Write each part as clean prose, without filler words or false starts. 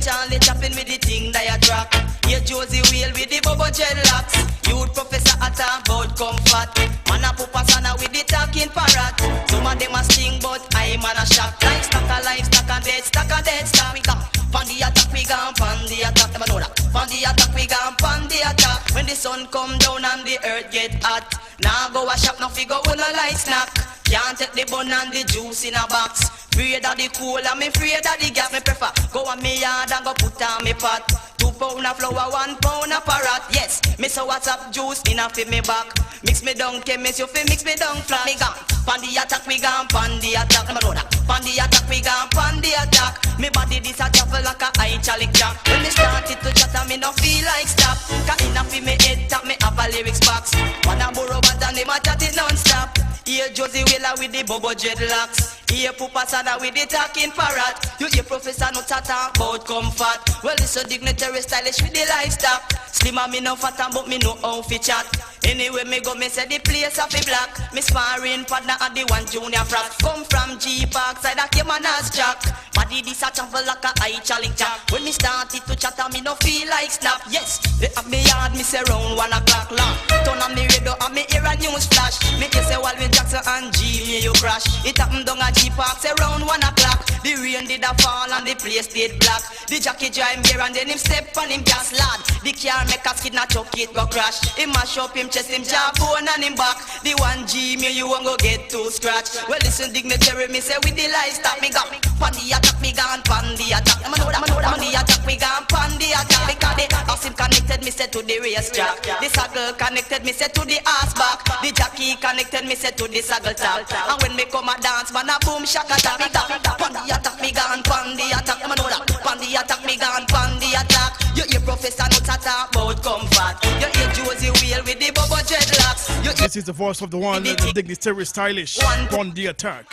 Charlie chopping with the thing that you track. Here Josie Whale with the bubble dreadlocks. Youth professor at about comfort. Man a pupa sana with the talking parrot. Some of them a sting but I'm on a shock. Livestock and dead stock and dead stock. We got pan the attack, we gone pan the attack. Never know that. Pan the attack, we gone pan the attack. When the sun come down and the earth get hot, now go a shop, no figure on a light snack. Can't take the bun and the juice in a box. Afraid of the cool and me afraid of the gas. Me prefer go on me yard and go put on me pot. 2 pound of flour, 1 pound of parrot. Yes, me so what's up juice in a fi me back. Mix me down chemist, you fi mix me down flat. Me gone pan the attack, we gone pan the attack. Never know that. Pan the attack, we gone pan the attack. Me body this a travel like a high chalick jack. When me started to chatter, me no feel like stop. Cause in a fi me head tap, me have a lyrics box. Wanna borrow but and him a chat it non-stop. Here Josie Wheeler with the bubble dreadlocks. Here Pupa Sada with the talking parrot. You hear Professor no tata about comfort. Well this a dignitary stylish with the livestock. Slimmer me no fatter but me no how fi chat. Anyway me go me say the place a fi black. Me sparring partner at the one junior frat. Come from G Park side that came on as jack. Body this a travel like a high challenge jack. When me started to chatter me no feel like snap. Yes, they have me yard me say round 1 o'clock long. Turn on me radio and me hear a news flash. Me just say Walvin Jackson and G me you crash. It happen down a G Park say round 1 o'clock. The rain did a fall and the place stayed black. The jockey drive here and then him step on him gas lad. The car make a skid not chuck it go crash. Him mash up him chest him jawbone and him back. The 1G me you won't go get to scratch. Well listen dignitary me say with the livestock me got pan the attack me gone pan the attack. I know that pan the attack we gone pan the attack. Because the ass him connected me say to the racetrack. The saddle connected me say to the ass back. The jockey connected me say to the saddle top. And when me come a dance man a boom shaka tap. Pan the attack me gone pan the attack. I know that pan the attack me gone pan the attack. You hear Professor no tata about comfort. You hear Josie Whale with the bubble dreadlocks. This is the voice of the one, the Dignitary Stylish, on the attack.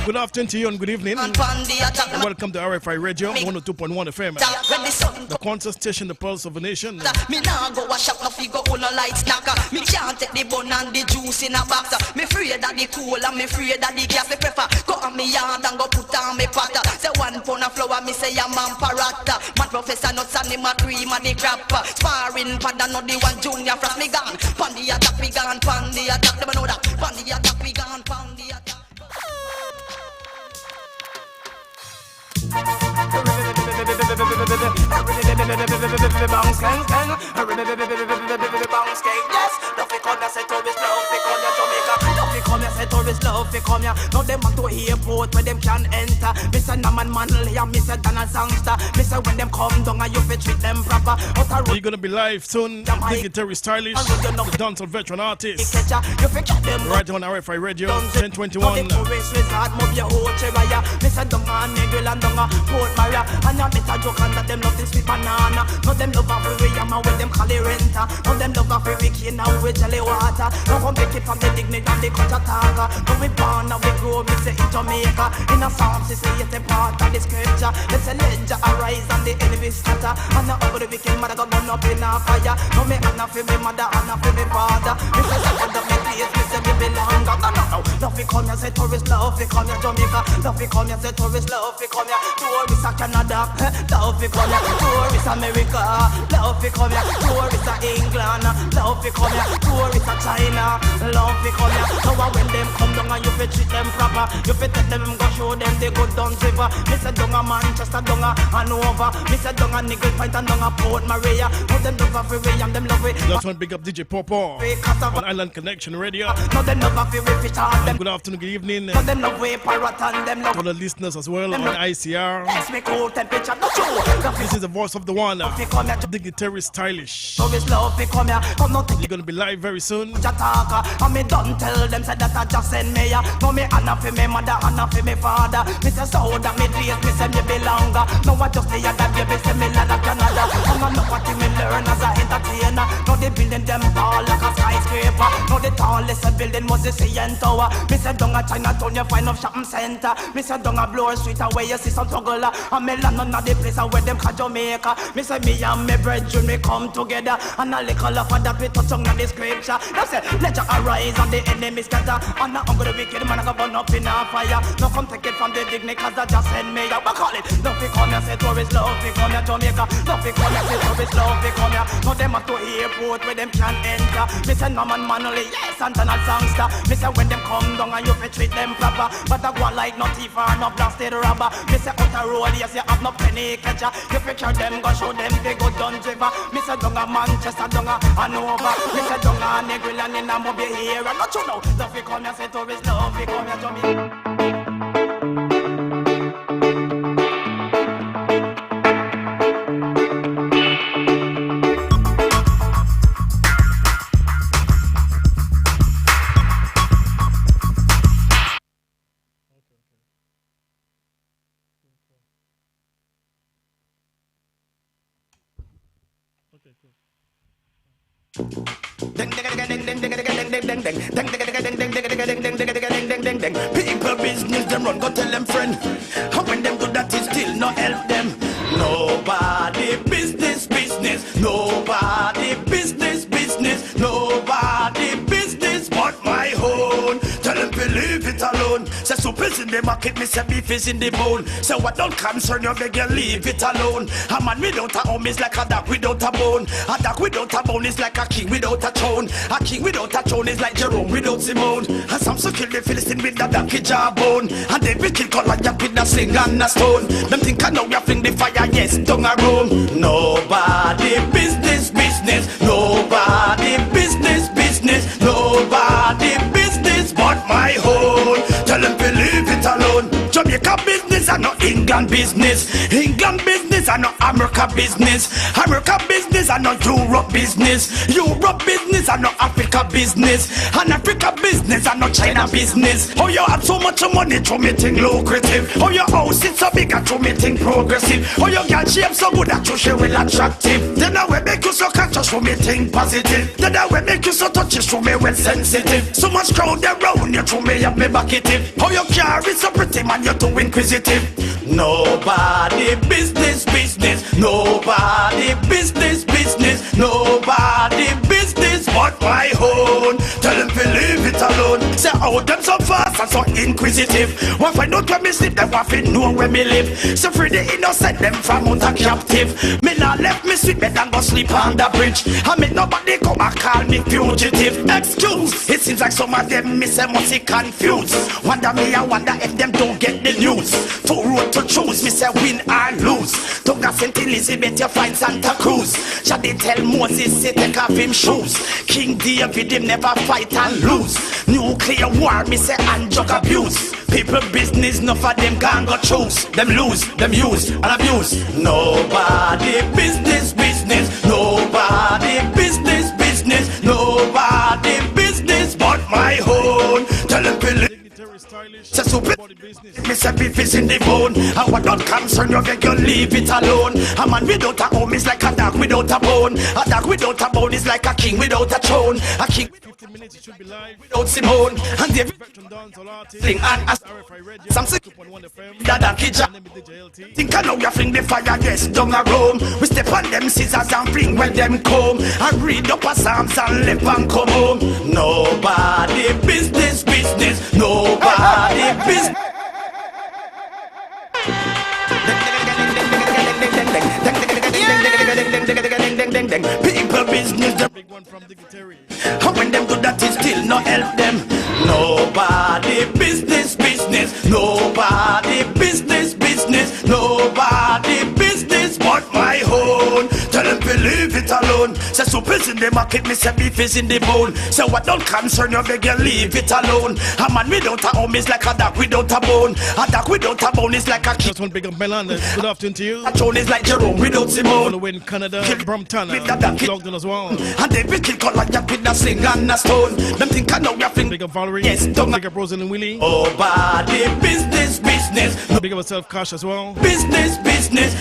Good afternoon to you and good evening. Welcome to RFI Radio, 102.1 FM. The concert station, the pulse of a nation. Me nah go a shop, no figure on a light snacker. Me can't take the bun and the juice in a box. Me afraid of the cool and me afraid of the gas. Me prefer go on me yard and go put on me pot. Say 1 pound of flour, me say a man parrot. Man Professor nuts and him a cream and the crap. Sparring pad and not the 1 junior frat. Me gone pan the attack, we gone pan the attack. Never know that. Pan the attack, we gone pan the attack. Yes, don't come here, say tourist love, they come here Jamaica. Don't come here, say tourist love, they come here. Now them want to airport where them can enter. Mr. Naman Manley and Mr. Donald Sangster. Mr. when them come down and you fit treat them proper. You're gonna be live soon. Dignitary Stylish, the dancehall veteran artist. Right on RFI Radio, 1021. Mr. Dunga, Nigel and Dunga, Port Maria. And now Mr. Joke and that them love this sweet banana. Now them love a free yama with them cali renta. Now them love a free Ricky now with jelly water. Now come pick it from the dignity and the culture taga. Now we born, now we grow, we say in Jamaica. In a psalm, she say it's a part of the scripture. Let's say ledger arise and the enemy scatter. And now over the wicked mother got burn up in a fire. Now me Anna for me mother, Anna for me father. Me say second of me place, me say me belong. No. Love we come here, say tourist love, we come here Jamaica. Love we come here, say tourist love, we come here. Tourist a Canada, love we come here. Tourist America, love we come here. Tourist a England, love we come here. Tourist a China, love we come here. Now when them come down and you fit treat them proper, you fit take them go show them the good done river. Me say down a Manchester, down a Hanover. Me say down a Nickel Point and down a Port Maria. Now them love a free and them love it. That's one big up DJ Popo on Island Connection Radio. Now them love a free fish and them. Good afternoon, good evening. Now them love way parrot and them love all the listeners as well on ICR. This is the voice of the one, Dignitary Stylish. You're gonna be live very soon. I me don't tell them say that I just send me ya. No me Anna for me mother, Anna for me father. Me say so that me dreams, me say me belong. No I just say that baby say me like Canada. I'm not know what me learn as a entertainer. No they building them tall like a skyscraper. skyscraper. Now the tallest building was the CN Tower. Me say down a Chinatown you find up shopping center. Me say down a Bloor Street where you see some juggler. And me land on the place where them call Jamaica. Me say me and me brethren we come together. And a little of that we touch on the scripture. Now say let you arise and the enemy scatter. And now I'm gonna wicked man I go burn up in a fire. Now come take it from the dignity cause I just send me out. But call it, don't be come here say tourist love. We come here Jamaica. Don't be come here say tourist love. We come here. Now them have to airport where them can enter. Me say no man manly, yes, Santana songster. Me say when them come down and you fi treat them proper. But I go like no thief or no blasted robber. Me say out a road, yes, you have no penny catcher. You fi cure them, go show them they go done driver. Me say down a Manchester, down a Hanover. Me say down a Negril and in a Mobile here. And not you know, love fi come here, say tourist love fi come here, Jamaica. People business them run, go tell them friend. How when them do that it still not help them. Nobody business, nobody business, nobody business but my own. Tell them to leave it alone. Say soup is in the market, me say beef is in the bone. Say what don't concern you, beg you leave it alone. A man without a home is like a dog without a bone. A dog without a bone is like a king without a throne. A king without a throne is like Jerome without Simone. And Samson kill the Philistine with a donkey jawbone. And David kill Goliath with a sling and a stone. Them think I know you fling the fire, yes, down a room. Nobody business, nobody business, nobody business but my own. Tell them to leave it alone. Jamaica business and not England business. England business and not America business. America business and not Europe business. Europe business and not Africa business. And Africa business and not China business. Oh, you have so much money to me think lucrative. Oh, your house is so big to me think progressive. Oh, your girl shape so good that you she will attractive. Then I will make you so conscious for me think positive. Then I will make you so touchy to me well sensitive. So much crowd around you to me have me back it. Oh, your car is so pretty man, you're too inquisitive. Nobody business, nobody business, nobody business but my own. Tell them to leave it alone. Say how them so fast and so inquisitive. What I don't when me sleep, them want to know where me live. So free the innocent, them from out a captive. Me not left me sleep bed and go sleep on the bridge. I make nobody come and call me fugitive. Excuse, it seems like some of them me say must be confused. Wonder me, I wonder if them don't get the news. Two road to choose, me say win or lose. Toga St. Elizabeth, you find Santa Cruz. Shall they tell Moses, say take off him shoes. King David, him never fight and lose. Nuclear war, me say and drug abuse. People business, no for them can go choose. Them lose, them use and abuse. Nobody business, nobody business, nobody business but my own. Tell them to Dignitary Stylish. say super. Me say beef is in the bone. And what don't concern you, beg you leave it alone. A man without a home is like a dog without a bone. A dog without a bone is like a king without a throne. A king 15 minutes, it should be live. without Simone. And David Veteran dancehall artist. sing and RFI Radio. some sick 2.1 FM. Dada Kija. Name is DJ LT. Think I know you fling the fire, yes, down a room. We step on them scissors and fling when them come. And read up a psalms and left and come home. Nobody business, nobody business. People business, the Big one from Dignitary. and when them do that, it still not help them. Nobody business, nobody business, nobody business but my own. Tell them to leave it alone. Say soup is in the market, me say beef is in the bone. Say what don't concern you, beg you leave it alone. A man without a home is like a dog without a bone. A dog without a bone is like a king. Just one big up Melan. Good afternoon to you. A throne is like Jerome without All the Simone. way in Canada, Brampton, with the donkey. logged in as well. And they be kill Goliath with a sling and a stone. Them think I know you fling. Big up Valerie. Yes, don't Big up Rosen and Willie. Nobody business, Big up myself, Cash as well. business,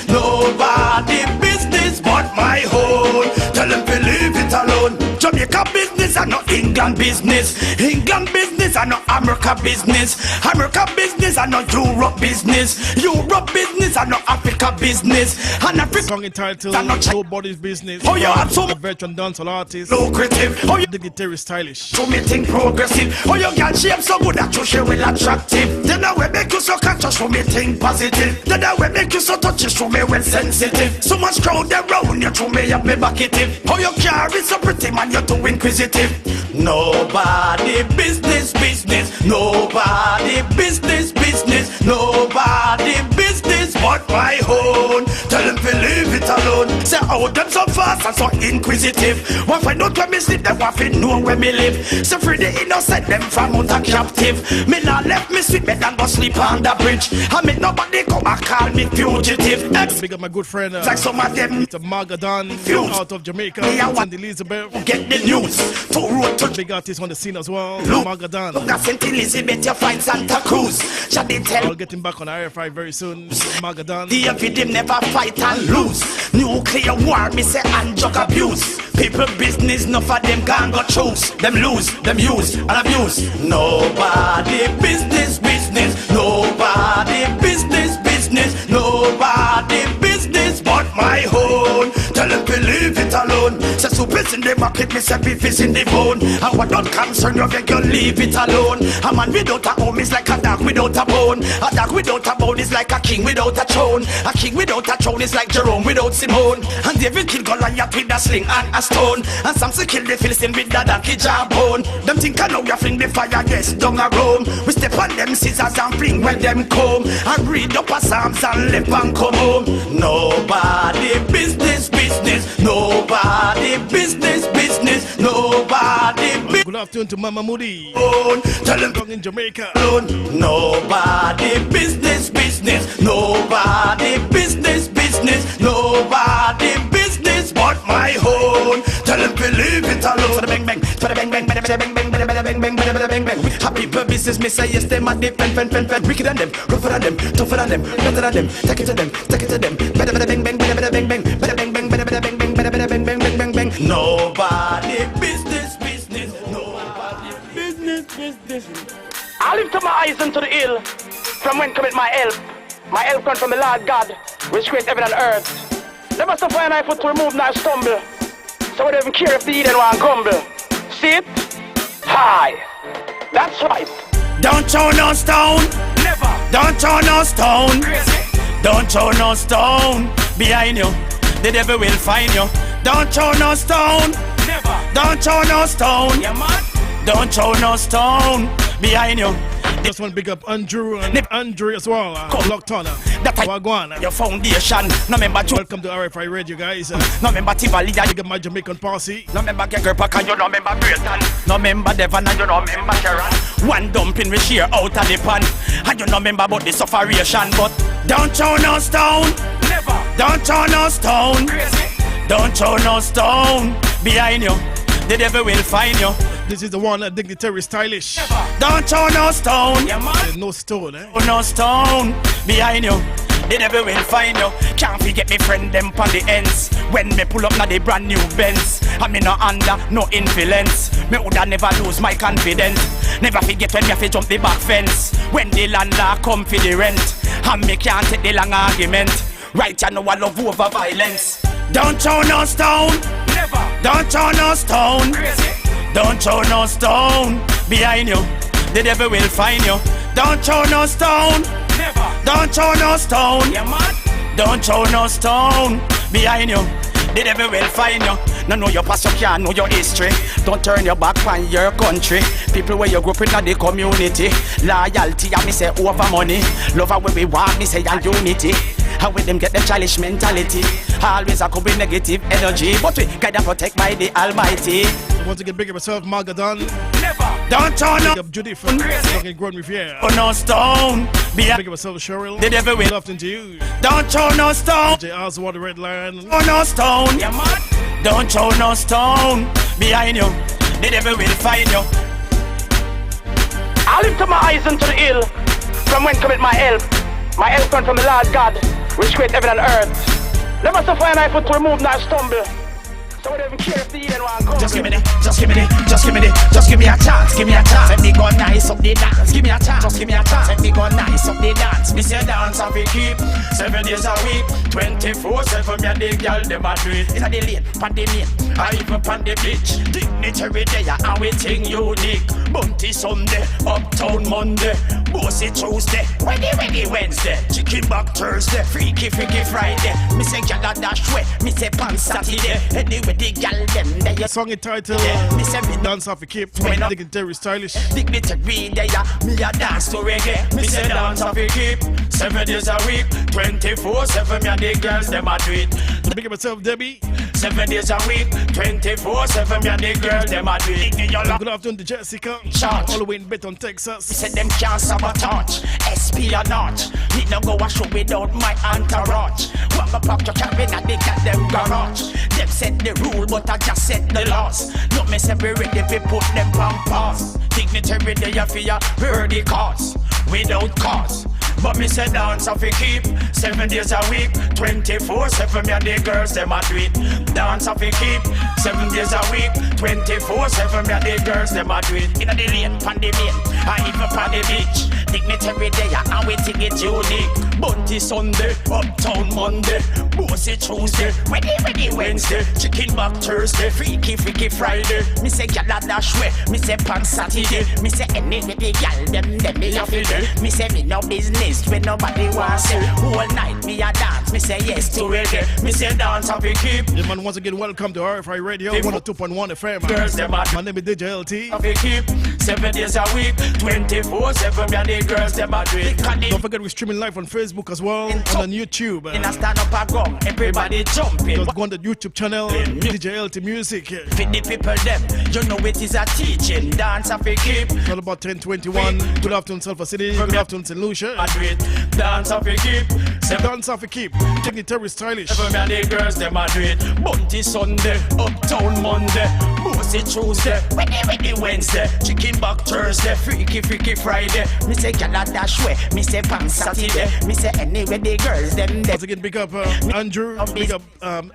nobody business but my own. tell them to leave it alone. Jamaica business and not England business. England business and not America business. America business and not Europe business. Europe business and not Africa business. And Africa song entitled Nobody's Business. Oh, you have so a veteran dancehall artist. Lucrative. Oh, you Dignitary Stylish. So me think progressive. Oh, you can shape so good that you show well attractive. Then I will make you so conscious, so me think positive. Then I will make you so touchy, so me well sensitive. So much crowd around you, to me up me bucketive. Oh, you carry so pretty, man, you're too inquisitive. Nobody business, business. Nobody business, business. Nobody business but my own. Tell them to leave it alone. Say how them so fast and so inquisitive. What I don't when me sleep, them want to know where me live. So free the innocent, them from out a captive. Me not left me sleep bed and go sleep on the bridge. I make nobody come and call me fugitive. Big up my good friend, like some of them. Mr. Magadan out of Jamaica. And Elizabeth. Get the news. To road to big artist on the scene as well. Look, Magadan. Look at St. Elizabeth, you find Santa Cruz. I'll get him back on RFI very soon. Magadan. The them never fight and lose. Nuclear war, me say, and drug abuse. People business, no for them can go choose. Them lose, them use, and abuse. Nobody business, business. Nobody business, business. Nobody business but my own. Tell them to leave it alone. Say soup in the market, me say beef is in the bone. And what don't concern you, beg you leave it alone. A man without a home is like a dog without a bone. A dog without a bone is like a king without a throne. A king without a throne is like Jerome without Simone. And David killed Goliath with a sling and a stone. And Samson killed the Philistine with the donkey jawbone. Them think I know you fling the fire, yes, down a Rome. We step on them scissors and fling when them comb. And read up a Psalms and left and come home. Nobody business, business. Nobody business, business. Nobody business. Good afternoon to Mama Moody. Tell them in Jamaica. Nobody business, business. Nobody business, business. Nobody business but my own. Tell them to leave it alone. For the bang bang, for the bang bang, bang bang, bang bang, bang bang, bang bang. Happy people business, me say yes, them are the pen. Wicked than them, rougher than them, tougher than them, better than them. Take it to them, take it to them. Better bang bang, better bang bang, better bang bang, better bang bang, better bang bang, bang bang. Nobody business, business. Nobody business, business. I lift up my eyes unto the hill, from when cometh my help. My help comes from the Lord God, which created heaven and earth. Never suffer an eye foot to remove nor stumble. So we don't even care if the Eden want grumble. See it? High. That's right. Don't throw no stone. Never. Don't throw no stone. Crazy. Don't throw no stone behind you. The devil will find you. Don't throw no stone. Never. Don't throw no stone. Yeah, man. Don't throw no stone behind you. Just want to big up Andrew and Andre as well. Locked on. That Wagwan. Your foundation. No member to Welcome to RFI Radio, guys. no member Tivoli. Big up my Jamaican posse. No member Gegger Pack and you no member Brayton. No member Devon and you no member Sharon. One dumpling we share out of the pan. And you no member about the sufferation. But don't throw no stone. Never. Don't throw no stone. Crazy. Don't throw no stone behind you. The devil will find you. This is the one Dignitary Stylish. Never. Don't throw no stone. Yeah, man. There's no stone, eh? No stone behind you. The devil will find you. Can't forget me friend them on the ends. When me pull up na the brand new Benz. I me no under, no influence. Me woulda never lose my confidence. Never forget when me have to jump the back fence. When the landlord come for the rent. And me can't take the long argument. Right, you know I love over violence. Don't throw no stone. Never. Don't throw no stone. Crazy. Don't throw no stone behind you. The devil will find you. Don't throw no stone. Never. Don't throw no stone. Yeah, man. Don't throw no stone behind you. The devil will find you. No know your past, you can't know your history. Don't turn your back on your country. People where you grew up in the community. Loyalty, I me say over money. Love where we want, me say and unity. How with them get the childish mentality. Always a couple negative energy. But we guide and protect by the Almighty. Want to get big of yourself, Magadan. Never. Don't turn Big up up Judy from Looking Grown with you. no stone. Big up yourself, Cheryl. The devil will. Love to you. Don't throw no stone. J. Oswald, the Red Lion. Throw no stone. Yeah, man. Don't throw no stone behind you. The devil will find you. I lift up my eyes unto the hill, from when cometh my help. My help comes from the Lord God, which created heaven and earth. Never suffer an eye foot to remove nor stumble. So don't even care if the Eden one come. Just give me a chance, give me a chance. Let me go nice up the dance, give me a chance. Just give me a chance, let me go nice up the dance. Me say dance and we keep 7 days a week, 24/7. Me and the girl them a do it. Inna the lane, pan the lane, I even pan the beach. Dignitary day and we ting unique. Bunty Sunday, Uptown Monday, Bossy Tuesday, Weddy Wednesday, Chicken back Thursday, Freaky Friday. Me say gyal a dash way, me say pan Saturday. Anyway the gyal them there. Song entitled Dance Off a Keep, Dignitary Stylish. Dignitary day, me a dance to reggae. Me say dance off a keep 7 days a week, 24/7. Me and the girls them a do it. Big up yourself, Debbie. 7 days a week, 24/7. Me and the girls them a do it. Good afternoon to Jessica, Charge. all the way in Benton, Texas. Said them can't sabotage, espionage. Need no go a show without my entourage. One my pop your cabin and they got them garage. Them set the rule, but I just set the laws. No me say we ready to put them on pause. Dignitary day a fear, heard the cause, without cause. But me say dance off a keep 7 days a week, 24/7. Me and the girls them a do it. Dance off a keep 7 days a week, 24/7. Me and the girls them a do it. Inna the lane, pan the main, I even pan the beach. Dignitary day and we think it unique. Bunty Sunday, Uptown Monday, Bossy Tuesday, Weddy Wednesday, Chicken back Thursday, Freaky Friday. Me say gyal a dash way, me say pan Saturday. Me say any the gyal them me love it. Me say me no business when nobody wants it. Whole night me a dance, me say yes to reggae. Me say dance and we keep. Yeah, man, once again, welcome to RFI Radio, 102.1 FM. Girls them a My name is DJ LT. we keep 7 days a week, 24/7. Me and the girls them a do it. Don't forget we're streaming live on Facebook as well, and on YouTube. In a stand up a gum, everybody jumping. Just go on the YouTube channel, DJ LT Music. Feed the people them, you know it is a teaching. Dance and we keep. It's all about 10:21. Good afternoon, Sulphur City. Good afternoon, St. Lucia. Madrid, dance off a keep. Dance Off a Keep, Dignitary Stylish. Me and the girls them a do it. Bunty Sunday, Uptown Monday, Bossy Tuesday, Weddy Wednesday, Chicken back Thursday, Freaky Friday. Me say gyal a dash way, me say pan Saturday. Me say anyway the girls them Once again, big up Andrew, big up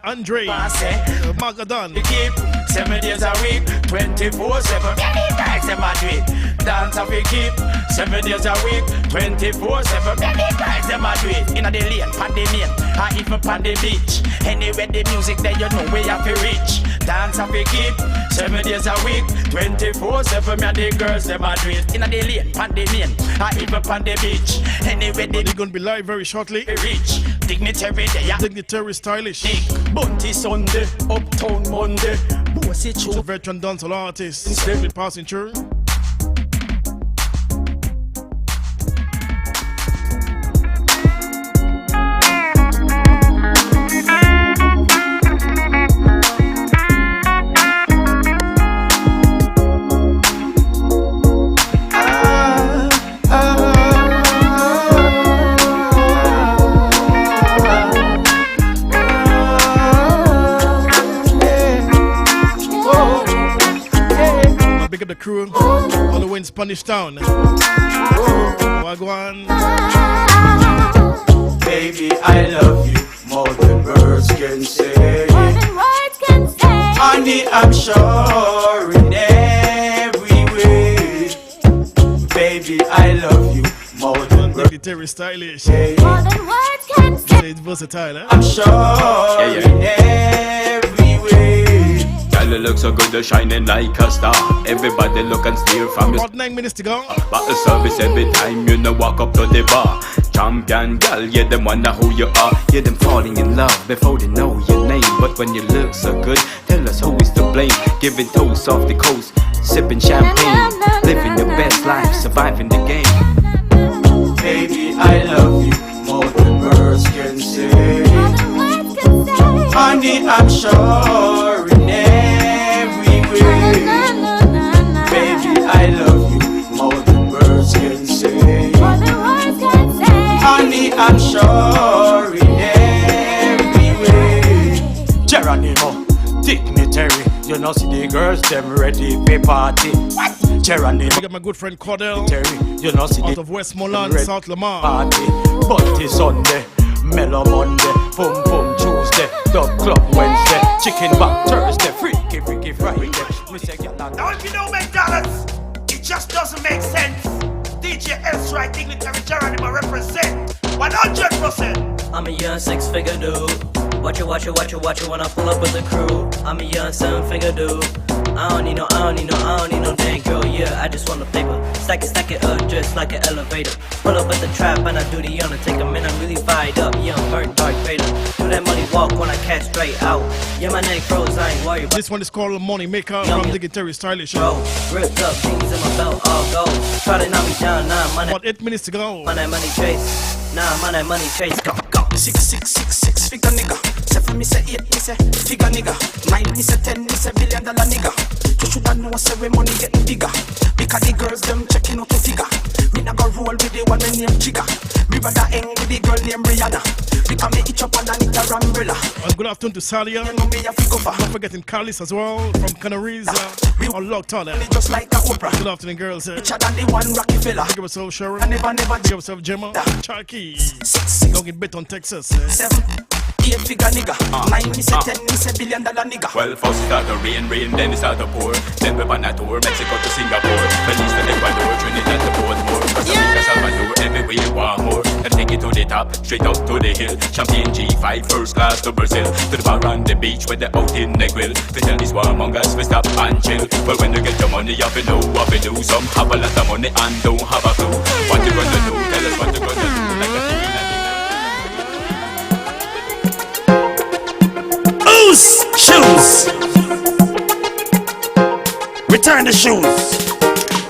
Andre, Magadan. We keep 7 days a week, 24/7. Me and the girls them a do it. Dance off a keep 7 days a week, 24/7. Me and the girls them a do it. Inna the lane, pan the main, I even pan the beach. Anyway the music there you know we have to reach. Dance off a keep 7 days a week, 24/7. Me and the girls them a do it. Inna the lane, pan the main, I even pan the beach. Anyway the They're gonna be live very shortly. reach. Dignitary day, Dignitary Stylish. Bunty Sunday, Uptown Monday, Bossy It's a Tuesday. veteran dancehall artist. He's been passing through. Big up the crew, all the way in Spanish Town. Wagwan. Baby, I love you more than words can say. Honey, I'm sure in every way. Baby, I love you more than words Dignitary Stylish. can say. It's versatile, eh? I'm sure in every way. Girl, you look so good, you're shining like a star. Everybody look and steer from your About 9 minutes to go. bottle service every time you know walk up to the bar. Champion girl, yeah, them wonder who you are. Yeah, them falling in love before they know your name. But when you look so good, tell us who is to blame. Giving toast off the coast, sipping champagne, living your best life, surviving the game. Baby, I love you more than words can say. Honey, I'm sure in every way. Baby, I love you more than words can say. Honey, I'm sure in every way. Geronimo, Dignitary, you know see the girls them ready for party. Geronimo, I got my good friend Cordell Terry, you know see out the of Westmoreland, Red South Lamar. party. Bunty Sunday, Mellow Monday, Pum Pum Tuesday, Dub Club Wednesday, chicken back Thursday, freaky Friday. Now if you know McDonald's, it just doesn't make sense. DJ S-Right, Dignitary Geronimo represent 100%. I'm a young six-figure dude. Watch it when I pull up with the crew. I'm a young seven-figure dude. I don't need no dang girl, yeah, I just want the paper. Stack it up just like an elevator. Pull up at the trap and I do the undertaker. Man, I'm really fired up, yeah, I'm burnt Darth Vader. Do that money walk when I catch straight out. Yeah, my neck froze, I ain't worried about. This one is called Money Maker from Dignitary Stylish. Bro, ripped up, jeans in my belt, all gold. Try to knock me down, nah, money. About 8 minutes to go. Money chase, nah, money chase. Go. 6 figure nigga. 7 me say 8 me say figure nigga. 9 me say 10 me say $1 billion nigga. You shoulda know say we money getting bigger. Because the girls them checking out the figure. Me nah go roll with the one me name Jigga. Me rather hang with the girl named Rihanna. Because me itch up underneath her umbrella. Good afternoon to Salia. Not forgetting Carlis as well from Canaries. We all locked on it. Just like a Oprah. Good afternoon, girls. Richer than the one Rocky fella. Give yourself Sharon. I never Give yourself Gemma. Chucky. Don't get bit on Texas. 7, 8 figure nigga. 9 me say 10 me say $1 billion nigga. Well, first it start to rain, then it start to pour. Then we on a tour, Mexico to Singapore, Belize to Ecuador, Trinidad to Baltimore, Costa Rica, Salvador, everywhere you want more. And take it to the top, straight up to the hill. Champagne G5, first class to Brazil, to the bar on the beach where they out in the grill. To tell these warmongers we stop and chill. Well, when you get your money, you have to know what to do. Some have a lot of money and don't have a clue. What you gonna do? Tell us what you gonna do. Like a Shoes. Return the shoes.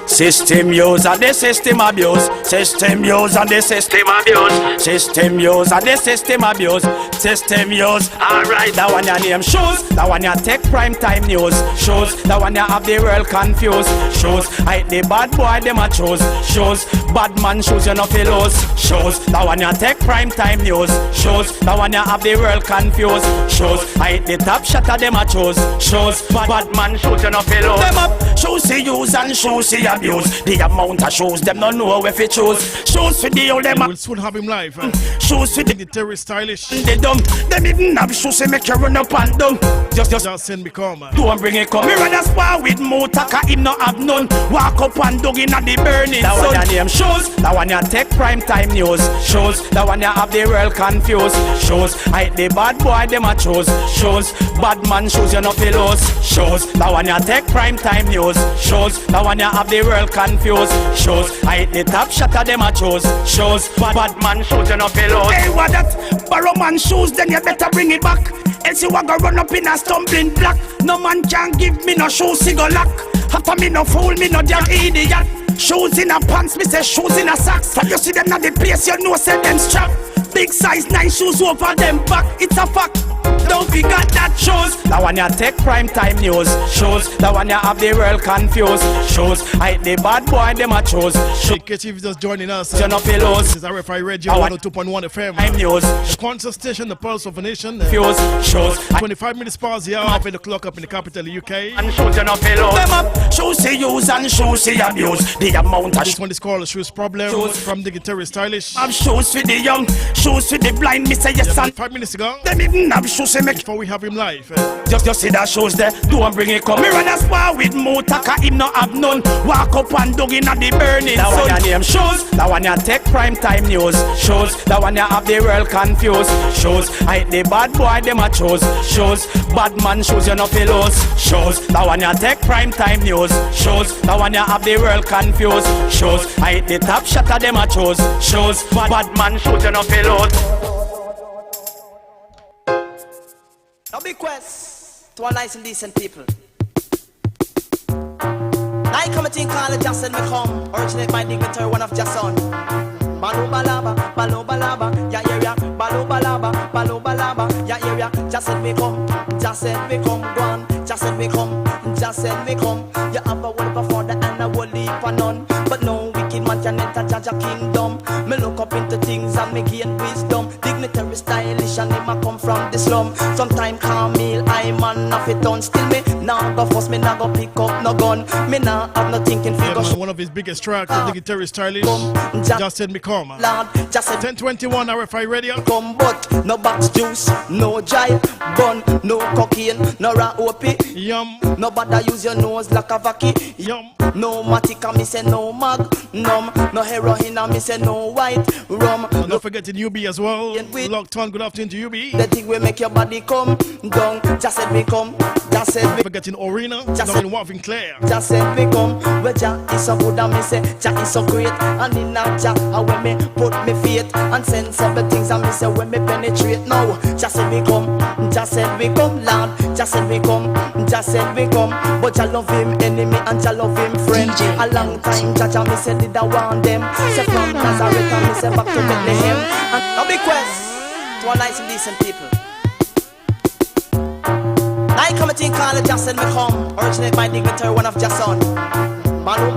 System use and the system abuse. System use and the system abuse. System use and the system abuse. System use. Alright, that one you name shoes. That one you take prime time news. Shoes. That one you have the world confused. Shoes. I the bad boy them a choose. Shoes. Bad man shoes you no feel lose. Shoes. That one you take prime time news. Shoes. That one you have the world confused. Shoes. I the top shotter them a choose. Shoes. Bad man shoes you no feel lose. Them up. Shoes to use and shoes to abuse. The amount of shoes them don't know where to choose. Shoes for the old them. We'll soon have him live. Shoes for the Dignitary Stylish. They dumb. Them even have shoes to make you run up and down. Just send me come. Don't bring it come. Me rather spar with Motaka, him no have none. Walk up and dug in at the burning. That one your name shoes. That one you take prime time news. Shoes. That one you have the world confused. Shoes. I the bad boy them a choose. Shoes. Bad man shoes you no feel lose. Shoes. That one you take prime time news. Shoes. That one you have the world confused. Shoes. I the top shotter them a choose. Shoes. Bad man shoes you no feel lose. Hey, what that? Borrow man shoes, then you better bring it back. Else you a go run up in a stumbling block. No man can give me no shoes, he go lock. After me no fool, me no damn idiot. Shoes in a pants, me say shoes in a socks. If you see them at the place, you know say them strap. Big size, 9 shoes over them back. It's a fact. Don't forget that shoes. That one you take prime time news. Shoes. That one you have the world confused. Shoes. I the bad boy them a choose. In case you're just joining us, you know feel this is RFI Radio 102.1 FM. I'm news. The concert station, the pulse of a nation. Fuse. Shoes. 25 minutes past the hour, up in the clock up in the capital of the UK. And shoes you know feel them up. Shoes to use and shoes to abuse. The amount of this one is called Shoes Problem shoes. From Dignitary Stylish. Have shoes for the young, shoes for the blind. Me say yes and 5 minutes ago. Them even have shoes to make. Before we have him live. Just see that shoes there. Don't bring it come. Me rather spar with Motaka, him no have none. Walk up and dug in at the burning. That one your name shoes. That one you take prime time news. Shoes. That one you have the world confused. Shoes. I the bad boy them a choose. Shoes. Bad man shoes you no feel lose. Shoes. That one you take prime time news. Shoes. That one you have the world confused. Shoes. I the top shotter them a choose. Shoes. Bad man shoes you no feel lose. No big quest to all nice and decent people. I come and think all the just me come. Originate my dignitary, one of just son. Balu balaba, ya area. Balu balaba, ya area. Just said me come, go on. Just said me come. You have a whole of father and a whole heap of none. But no wicked man can enter judge a kingdom. Me look up into things and me gain wisdom. Dignitary stylish and him a come from the slum. Sometime Camille, I man off it done. Still me now go force me now go pick up no gun. Me Me nah have no thinking figure. Man, one of his biggest tracks, the Dignitary Stylish. Just said me come. Lord, just said 1021 RFI Radio. come, but no box juice, no jive, bun, no cocaine, no rat opie. Yum. Nobody use your nose like a vacuum. Yum. No matica, me say no mag, num. No heroin, me say no white rum. And don't forget the UB as well. Locked on, good afternoon to UB. The thing will make your body come down. Just said me come, just said me. Forgetting Orina, down in Waffing Clare. Just said me come, where Jah is so good and me say Jah is so great. And in that Jah, when me put me faith and sensible things and me say when me penetrate now. Just said me come, just said me come, Lord. Just said me come, just said me come. But Jah love him enemy and Jah love him friend. A long time Jah me say did I want them. Say from Nazareth and me say back to Bethlehem. And a big quest to all nice and decent people. I come a thing called it Just Said Me Come. Originate by Dignitary, one of Jason. Balo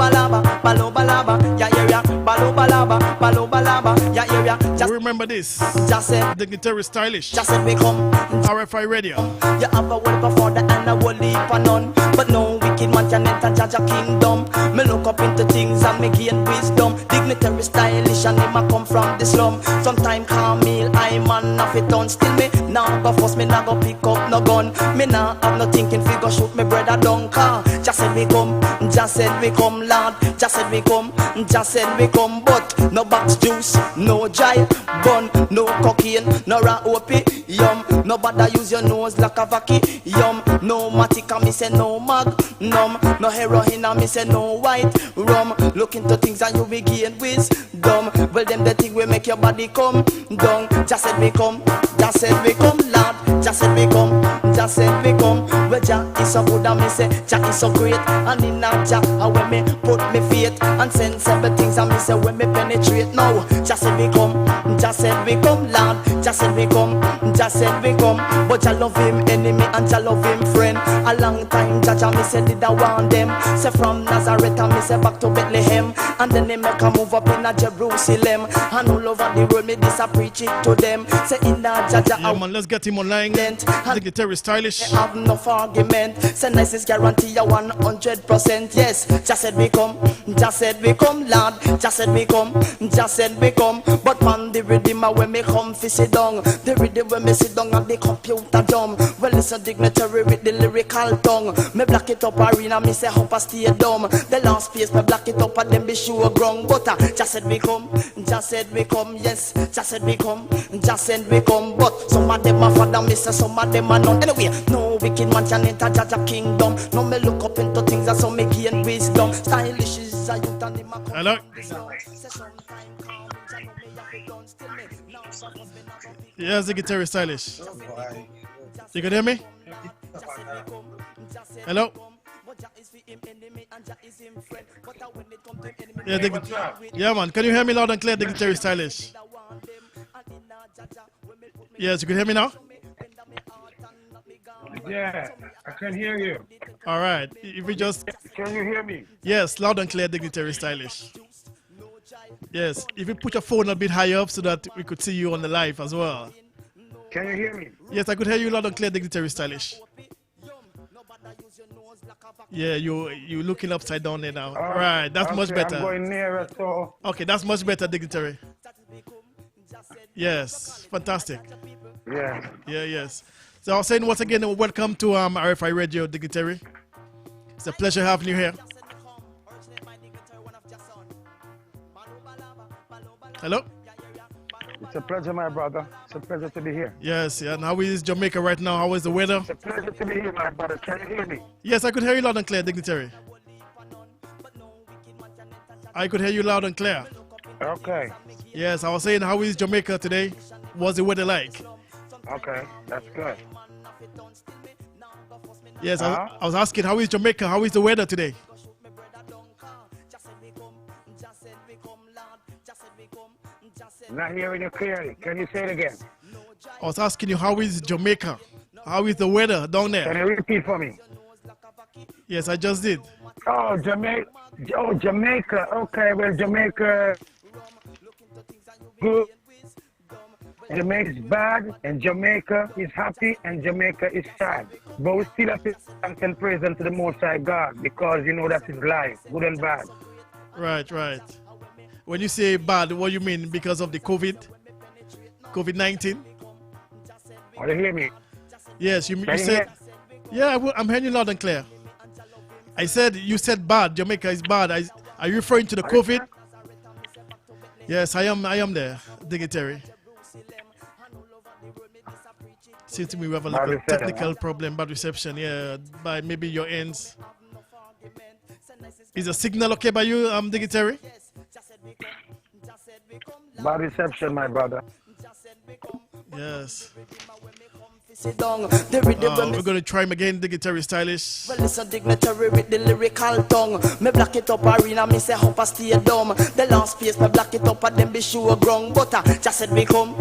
balaba, ya area. Balo balaba, ya area. You remember this? Just said Dignitary Stylish. Just said me come. RFI Radio. You have a word before the and a word leap for none. But no wicked man can enter Jaja kingdom. Me look up into things and me gain wisdom. Dignitary Stylish and him a come from the slum. Sometime call me I man off it done. Still me now go force me now go pick up no gun. Me now have no thinking figure shoot me brother down car. Just said me come, just said me come, Lord. Just said me come, just said me come. But no box juice, no jive, bun, no cocaine, no rat opie, yum. Nobody use your nose like a vacuum, yum. No matica, me say no mag, num. No heroin, me say no white rum. Look into things and you will gain wisdom. Well, them the thing will make your body come down. Just said me come, just said me come, Lord. Just said me come, just said me come. Well, Jah is so good and me say Jah is so great. And in that Jah, when me put me faith and sensible things and me say when me penetrate now. Just said me come, just said me come, Lord. Just said me come, just said me come. But Jah love him enemy and Jah love him friend. A long time Jah me say did I want them. Say from Nazareth and me say back to Bethlehem. And then they make a move up in a Jerusalem. And all over the world me this I preach it to them. Say in that Jah yeah, man, let's get him online. Dignitary Stylish. Have no argument. Say nice is guarantee you 100%. Yes, just said we come, just said we come, Lord. Just said we come, just said we come. But man, the rhythm when me come fi sit down. The rhythm when me sit down and the computer dumb. Well, listen Dignitary with the lyrical tongue. Me black it up arena, me say hope I stay dumb. The last space me black it up and then be sure ground. But just said we come, just said we come. Yes, just said we come, just said we come. But some of them are father, me say some of them are none. Anyway, no wicked man can enter Jaja kingdom. No me look up into things that so me gain wisdom. Stylish is a youth and him a come. Hello. Yes, Dignitary Stylish. You can hear me? Hello. Yeah, man. Can you hear me loud and clear, Dignitary Stylish? Yes, you can hear me now? Yeah, I can hear you. All right. If we just... Can you hear me? Yes, loud and clear, Dignitary Stylish. Yes, if you put your phone a bit higher up so that we could see you on the live as well. Can you hear me? Yes, I could hear you loud and clear, Dignitary Stylish. Yeah, you looking upside down there now. All right, that's much better. I'm going nearer, so... Okay, that's much better, Dignitary. Yes, fantastic. Yeah. Yeah, yes. So I was saying once again, welcome to RFI Radio, Dignitary. It's a pleasure having you here. Hello? It's a pleasure, my brother. It's a pleasure to be here. Yes, yeah. And how is Jamaica right now? How is the weather? It's a pleasure to be here, my brother. Can you hear me? Yes, I could hear you loud and clear, Dignitary. I could hear you loud and clear. Okay. Yes, I was saying, how is Jamaica today? What's the weather like? Okay, that's good. Yes, I was asking, how is Jamaica? How is the weather today? Not hearing you clearly. Can you say it again? I was asking you, how is Jamaica? How is the weather down there? Can you repeat for me? Yes, I just did. Oh, Jamaica. Oh, Jamaica. Okay, well, Jamaica. Good. Jamaica is bad, and Jamaica is happy, and Jamaica is sad. But we still have to thank and praise unto the Most High God, because you know that is life, good and bad. Right, right. When you say bad, what you mean? Because of the COVID-19? Oh, you hear me? Yes, you Can you said. hear? Yeah, I'm hearing you loud and clear. I said you said bad. Jamaica is bad. Are you referring to the COVID? Yes, I am there. Dignitary. Seems to me we have a little technical problem, bad reception. Yeah, by maybe your ends. Is the signal okay by you, Dignitary? Bad reception, my brother. Yes. We're going to try him again, Dignitary Stylish. Well, it's a dignitary with the lyrical tongue. Me black it up arena, me say hope I stay dumb. The last space, me black it up and then be sure ground. But just said we come,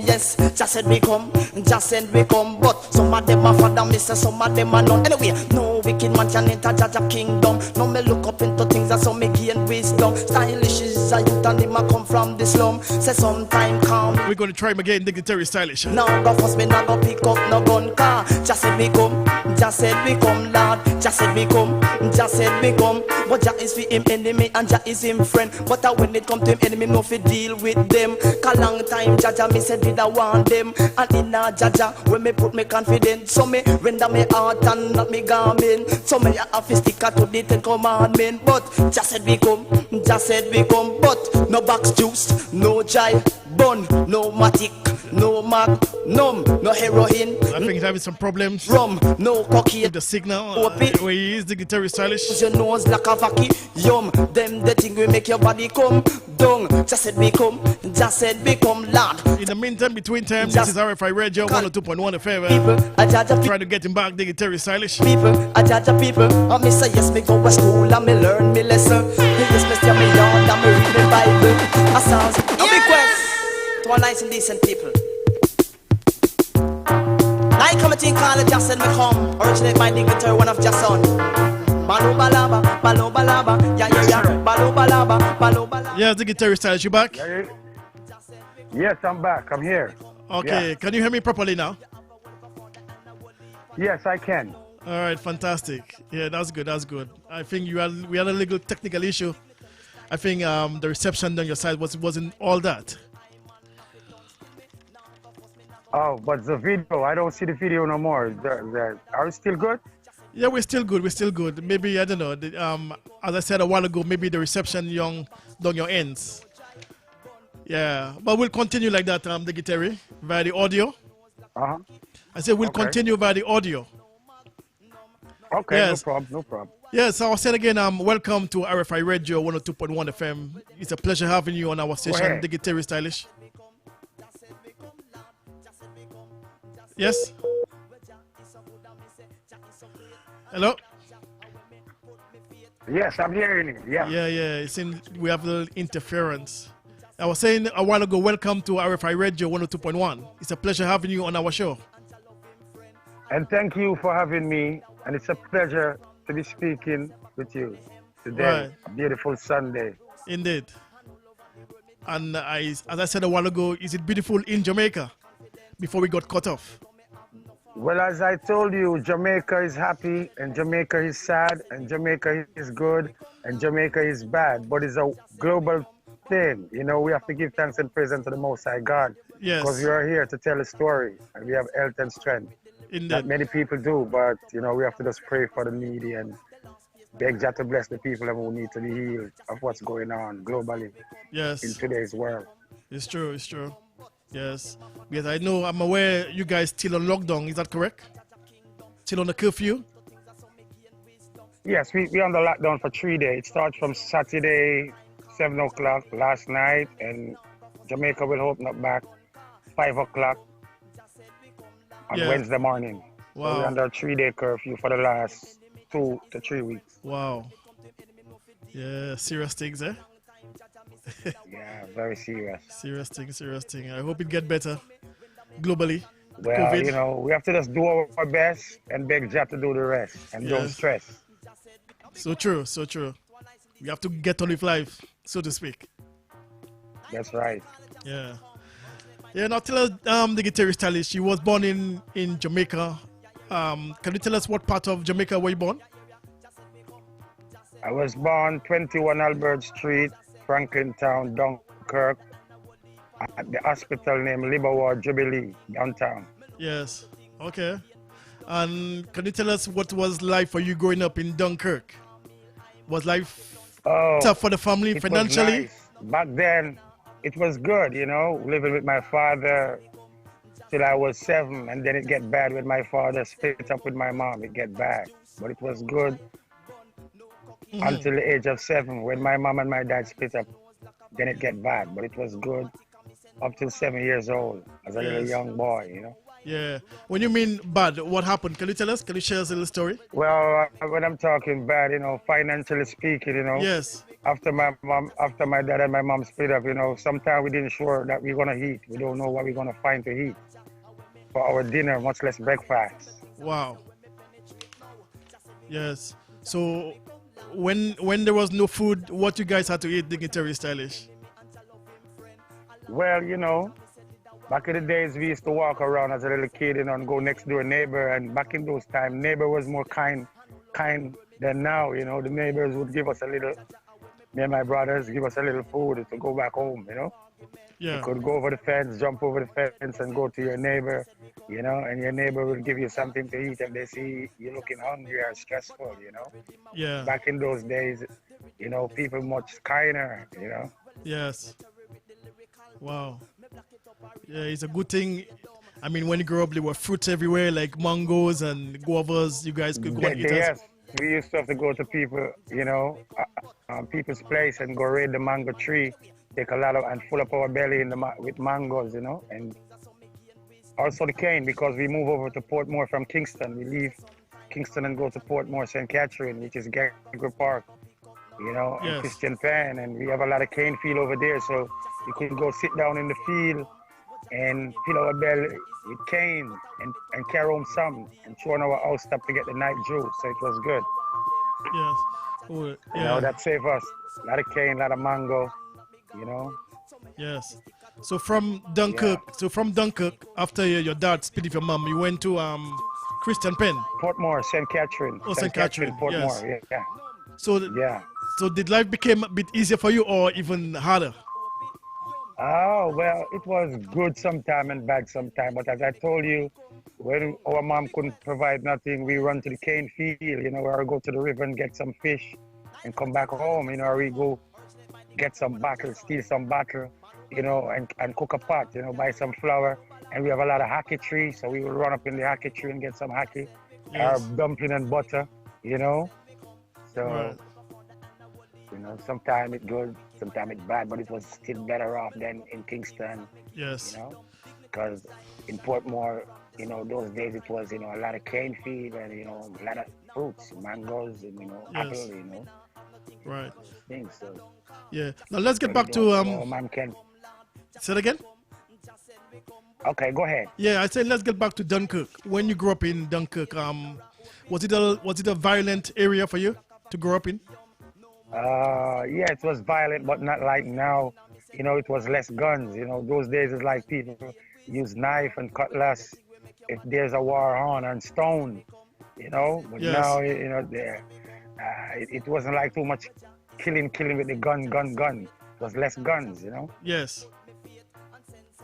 yes. Just said we come, But some of them are father, me say some of them are none. Anyway, no wicked man can enter Jaja kingdom. No me look up into things and so me gain wisdom. Stylish is a youth and him a come from the slum. Say sometime come. We're going to try him again, Dignitary Stylish. Now go first me not go pick up no gun car. Just said we come, Lord. Just said we come. But Jah is for him enemy and Jah is him friend. But when it come to him enemy, no fi deal with them. Cause long time Jah me said did I want them. And in a Jah when me put me confidence, so me render me heart and not me garment. So me have to stick to the 10 commandment. But Jah said we come, but no box juice, no jai bun, no matic, no magnum, no heroin. I think he's having some problems. Rum, no cocaine. With the signal, where he is, Dignitary Stylish. Your nose like a vacuum. Yum, them the thing will make your body come down. Just said we come, Lord. In the meantime, between time, this is RFI Radio 102.1 FM. People, try to get him back, Dignitary Stylish. People, I me say yes, me go to school and me learn me lesson. Yes, me stay me yard and me read the Bible. A sounds, no request to our nice and decent people. Now I come to college, just said me come. Originate my dignitary, one of your son. Balo balaba, yeah, balo balaba. Yes, Dignitary Stylish, you back? Yes, I'm back. I'm here. Okay, yeah. Can you hear me properly now? Yes, I can. All right, fantastic. Yeah, that's good. I think we had a little technical issue. I think the reception on your side wasn't all that. Oh, but the video, I don't see the video no more. Are we still good? Yeah, we're still good. Maybe, I don't know, as I said a while ago, maybe the reception down your ends. Yeah, but we'll continue like that, Dignitary, via the audio. Uh-huh. I said we'll continue via the audio. Okay, yes. No problem. Yes, I was saying again, welcome to RFI Radio 102.1 FM. It's a pleasure having you on our station, Dignitary Stylish. Yes? Hello? Yes, I'm hearing you. Yeah. Yeah. It seems we have a little interference. I was saying a while ago, welcome to RFI Radio 102.1. It's a pleasure having you on our show. And thank you for having me. And it's a pleasure to be speaking with you today. Right. A beautiful Sunday. Indeed. And as I said a while ago, is it beautiful in Jamaica before we got cut off? Well, as I told you, Jamaica is happy and Jamaica is sad and Jamaica is good and Jamaica is bad. But it's a global thing. You know, we have to give thanks and praise unto the Most High God. Yes. Because we are here to tell a story and we have health and strength. Indeed. Not many people do, but, you know, we have to just pray for the needy and beg God to bless the people who need to be healed of what's going on globally. Yes. In today's world. It's true. Yes. Yes, I'm aware you guys still on lockdown. Is that correct? Still on the curfew? Yes, we're on the lockdown for 3 days. It starts from Saturday, 7 o'clock last night, and Jamaica will open up back 5 o'clock on Wednesday morning. Wow. So we're under a 3-day curfew for the last 2 to 3 weeks. Wow. Yeah, serious things, eh? Yeah, very serious. Serious thing. I hope it get better globally. Well, COVID. you know, we have to just do our best and beg God to do the rest and don't stress. So true. We have to get on with life, so to speak. That's right. Yeah. Yeah, now tell us, Dignitary Stylish, you was born in Jamaica. Can you tell us what part of Jamaica were you born? I was born 21 Albert Street, Franklin Town, Dunkirk, at the hospital named Liverward Jubilee, downtown. Yes. Okay. And can you tell us what was life for you growing up in Dunkirk? Was life tough for the family financially? Was nice. Back then, it was good, living with my father till I was 7, and then it get bad when my father split up with my mom. It get bad, but it was good until the age of 7 when my mom and my dad split up. Then it get bad, but it was good up till 7 years old as a little young boy, Yeah. When you mean bad, what happened? Can you tell us? Can you share us a little story? Well, when I'm talking bad, financially speaking, Yes. after my dad and my mom split up, sometimes we didn't sure that we're gonna eat. We don't know what we're gonna find to eat for our dinner, much less breakfast. Wow. Yes. So when there was no food, what you guys had to eat, Dignitary Stylish? Well, back in the days, we used to walk around as a little kid, and go next door neighbor. And back in those times, neighbor was more kind than now. The neighbors would give us a little. Me and my brothers give us a little food to go back home. Yeah. You could go over the fence, jump over the fence, and go to your neighbor. And your neighbor will give you something to eat, and they see you looking hungry or stressful. Yeah. Back in those days, people much kinder. Yes. Wow. Yeah, it's a good thing. I mean, when you grew up, there were fruits everywhere, like mangoes and guavas. You guys could go and eat. Yes, we used to have to go to people, people's place and go raid the mango tree, take a lot of and fill up our belly with mangoes, and also the cane, because we move over to Portmore from Kingston. We leave Kingston and go to Portmore, St. Catherine, which is Gagger Park, and Christian Penn, and we have a lot of cane field over there, so you could go sit down in the field and fill our belly with cane and carry home some and throw on our house top to get the night juice. So it was good. Yes. Oh, yeah. That saved us. A lot of cane, a lot of mango, Yes. So from Dunkirk, after your dad split with your mom, you went to Christian Penn. Portmore, St. Catherine. Oh, St. Catherine. Portmore, yes. Yeah. So did life become a bit easier for you or even harder? Oh, well, it was good sometime and bad sometime. But as I told you, when our mom couldn't provide nothing, we run to the cane field, or go to the river and get some fish and come back home, or we go get some bottle, steal some bottle, and cook a pot, buy some flour. And we have a lot of hockey trees, so we will run up in the hockey tree and get some hockey, or dumpling and butter, So, right. Sometimes it's good, sometimes it's bad, but it was still better off than in Kingston. Yes. Because in Portmore, those days it was, a lot of cane feed and, a lot of fruits, mangoes and, apples, Right. Things, so. Yeah. Now let's get back to say it again? Okay, go ahead. Yeah, I said let's get back to Dunkirk. When you grew up in Dunkirk, was it a violent area for you to grow up in? Yeah, it was violent, but not like now. It was less guns. Those days it's like people use knife and cutlass if there's a war on, and stone. But now it wasn't like too much killing with the gun. It was less guns. Yes.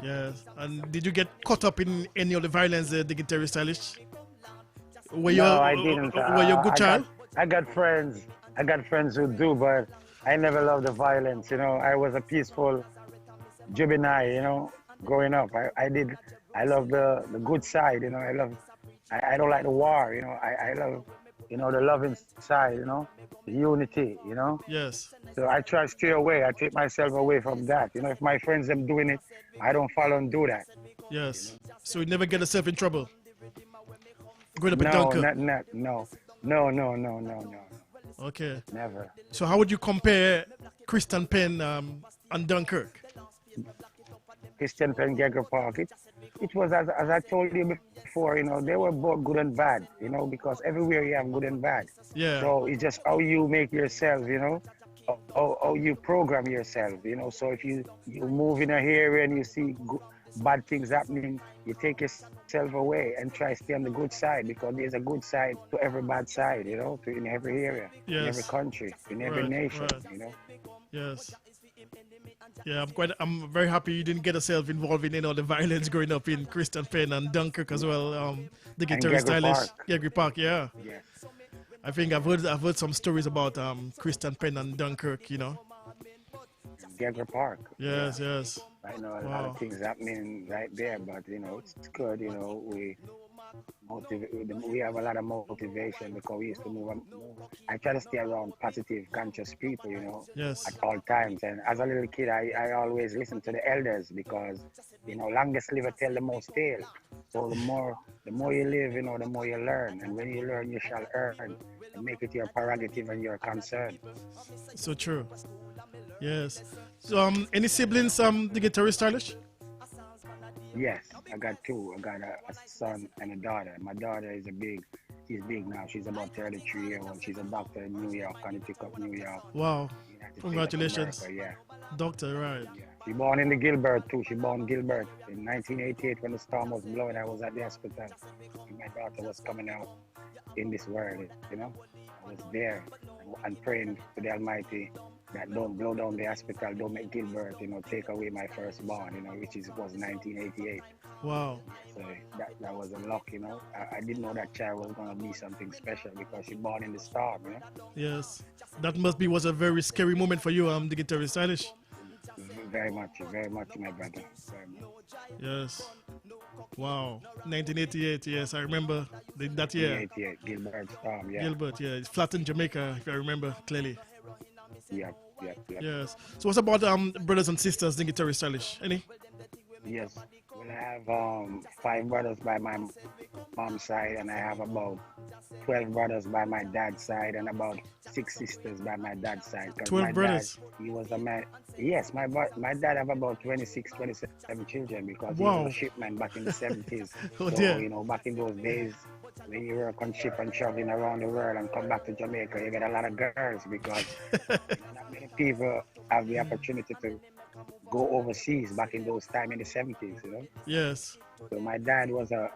Yes. And did you get caught up in any of the violence, Dignitary Stylish? No, I didn't. Were you a good child? I got friends who do, but I never loved the violence. I was a peaceful juvenile. Growing up, I love the good side. I don't like the war. I love the loving side. The unity. Yes. So I try to stay away. I take myself away from that. If my friends them doing it, I don't follow and do that. Yes. So you never get yourself in trouble. Growing up in Dunkirk. No. Okay. Never. So how would you compare Christian Penn and Dunkirk? Christian Penn, Gagger Park. It was, as I told you before, they were both good and bad, because everywhere you have good and bad. Yeah. So it's just how you make yourself, how you program yourself, So if you move in a area and you see bad things happening, you take yourself away and try to stay on the good side, because there's a good side to every bad side, you know, in every area, in every country, in every nation, you know. Yes. Yeah, I'm very happy you didn't get yourself involved in the violence growing up in Christian Penn and Dunkirk as well. Dignitary Stylish, Gregory Park, yeah. Yes. I think I've heard some stories about Christian Penn and Dunkirk, you know. Gregory Park. Yes, yes. I know a lot of things happening right there, but you know, it's good. You know, we have a lot of motivation because we used to move. I try to stay around positive, conscious people, you know, at all times. And as a little kid, I always listen to the elders because, you know, longest liver tell the most tale. So the more you live, you know, the more you learn. And when you learn, you shall earn. And make it your prerogative and your concern. So true. Yes. So, any siblings, Dignitary Stylish? Yes, I got two. I got a son and a daughter. My daughter she's big now. She's about 33 years old. She's a doctor in New York, Connecticut, New York. Wow. Congratulations. America, yeah. Doctor, right. Yeah. She born in the Gilbert too. She born Gilbert in 1988 when the storm was blowing. I was at the hospital. My daughter was coming out in this world, you know. I was there and praying to the Almighty that don't blow down the hospital, don't make Gilbert, you know, take away my firstborn, you know, which was 1988. Wow. So that was a luck, you know. I didn't know that child was going to be something special because she born in the storm, you know. Yes. That was a very scary moment for you, Dignitary Stylish. Very much, my brother. Very much. Yes. Wow. 1988, yes, I remember that year. 1988, Gilbert storm, yeah. Gilbert, yeah. It's flat in Jamaica, if I remember clearly. Yep. Yes. So what's about brothers and sisters, Dignitary Stylish? Any? Yes. Well, I have 5 brothers by my mom's side, and I have about 12 brothers by my dad's side, and about 6 sisters by my dad's side. 12 brothers? Dad, he was a man. Yes, my dad have about 26, 27 children because he was a shipman back in the 70s. Dear. You know, back in those days, when you work on ship and traveling around the world and come back to Jamaica, you get a lot of girls because not many people have the opportunity to go overseas back in those time in the 70s, you know? Yes. So my dad was I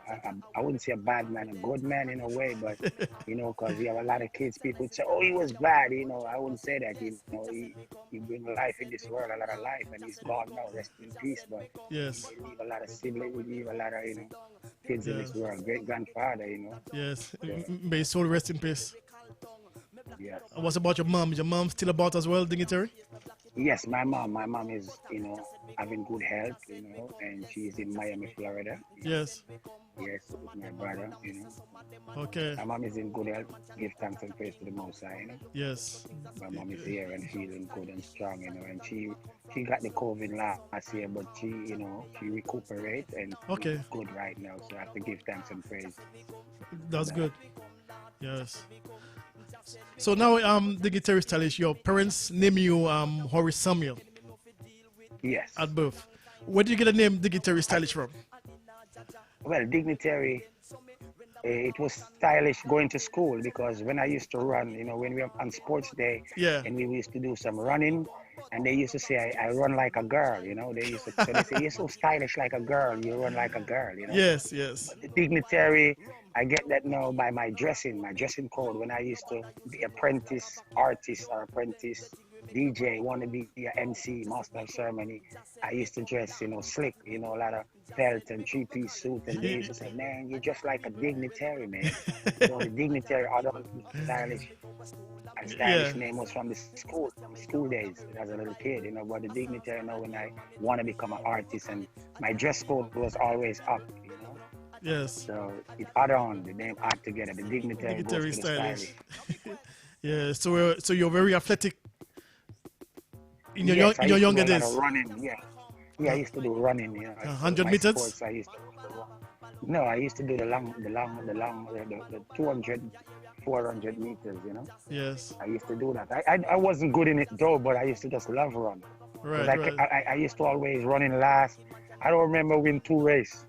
wouldn't say a bad man, a good man in a way, but, you know, because he have a lot of kids, people say, oh, he was bad, you know, I wouldn't say that, you know, he bring life in this world, a lot of life, and he's gone now, rest in peace, but yes, he leave a lot of siblings, he leave a lot of, you know, kids in this world, great-grandfather, you know. Yes, may his soul rest in peace. Yes. What about your mom? Is your mom still about as well, Dignitary? Yes, my mom is, you know, having good health, you know, and she's in Miami, Florida. Yes. Yes, with my brother, you know. Okay. My mom is in good health. Give thanks and praise to the Most High, you know. Yes. My mom is here and feeling good and strong, you know, and she got the COVID last year, but she, you know, she recuperate and she's good right now, so I have to give thanks and praise. That's good. Yes. So now, Dignitary Stylish, your parents name you Horace Samuel. Yes. At birth. Where did you get the name Dignitary Stylish from? Well, Dignitary, it was stylish going to school because when I used to run, you know, when we were on sports day, and we used to do some running, and they used to say, I run like a girl, you know. They used to so they say, you're so stylish like a girl, you run like a girl, you know. Yes, yes. But the Dignitary, I get that now by my dressing code. When I used to be apprentice artist or apprentice DJ, want to be an MC, master of ceremony, I used to dress, you know, slick, you know, a lot of felt and 3-piece suit, and they used to say, man, you're just like a dignitary, man. So the Dignitary, although stylish, and stylish name was from the school days as a little kid, you know, but the Dignitary, you know, when I want to become an artist, and my dress code was always up, you know. Yes. So it add on the name add together. The Dignitary goes to the stylish. Yeah. So you're very athletic in your Yes, your younger days. Running, yeah, I used to do running. You know, 100 meters. Sports, I used to no, I used to do the 200, 400 meters. You know. Yes. I used to do that. I wasn't good in it though, but I used to just love run. Right. I used to always run in last. I don't remember winning 2 races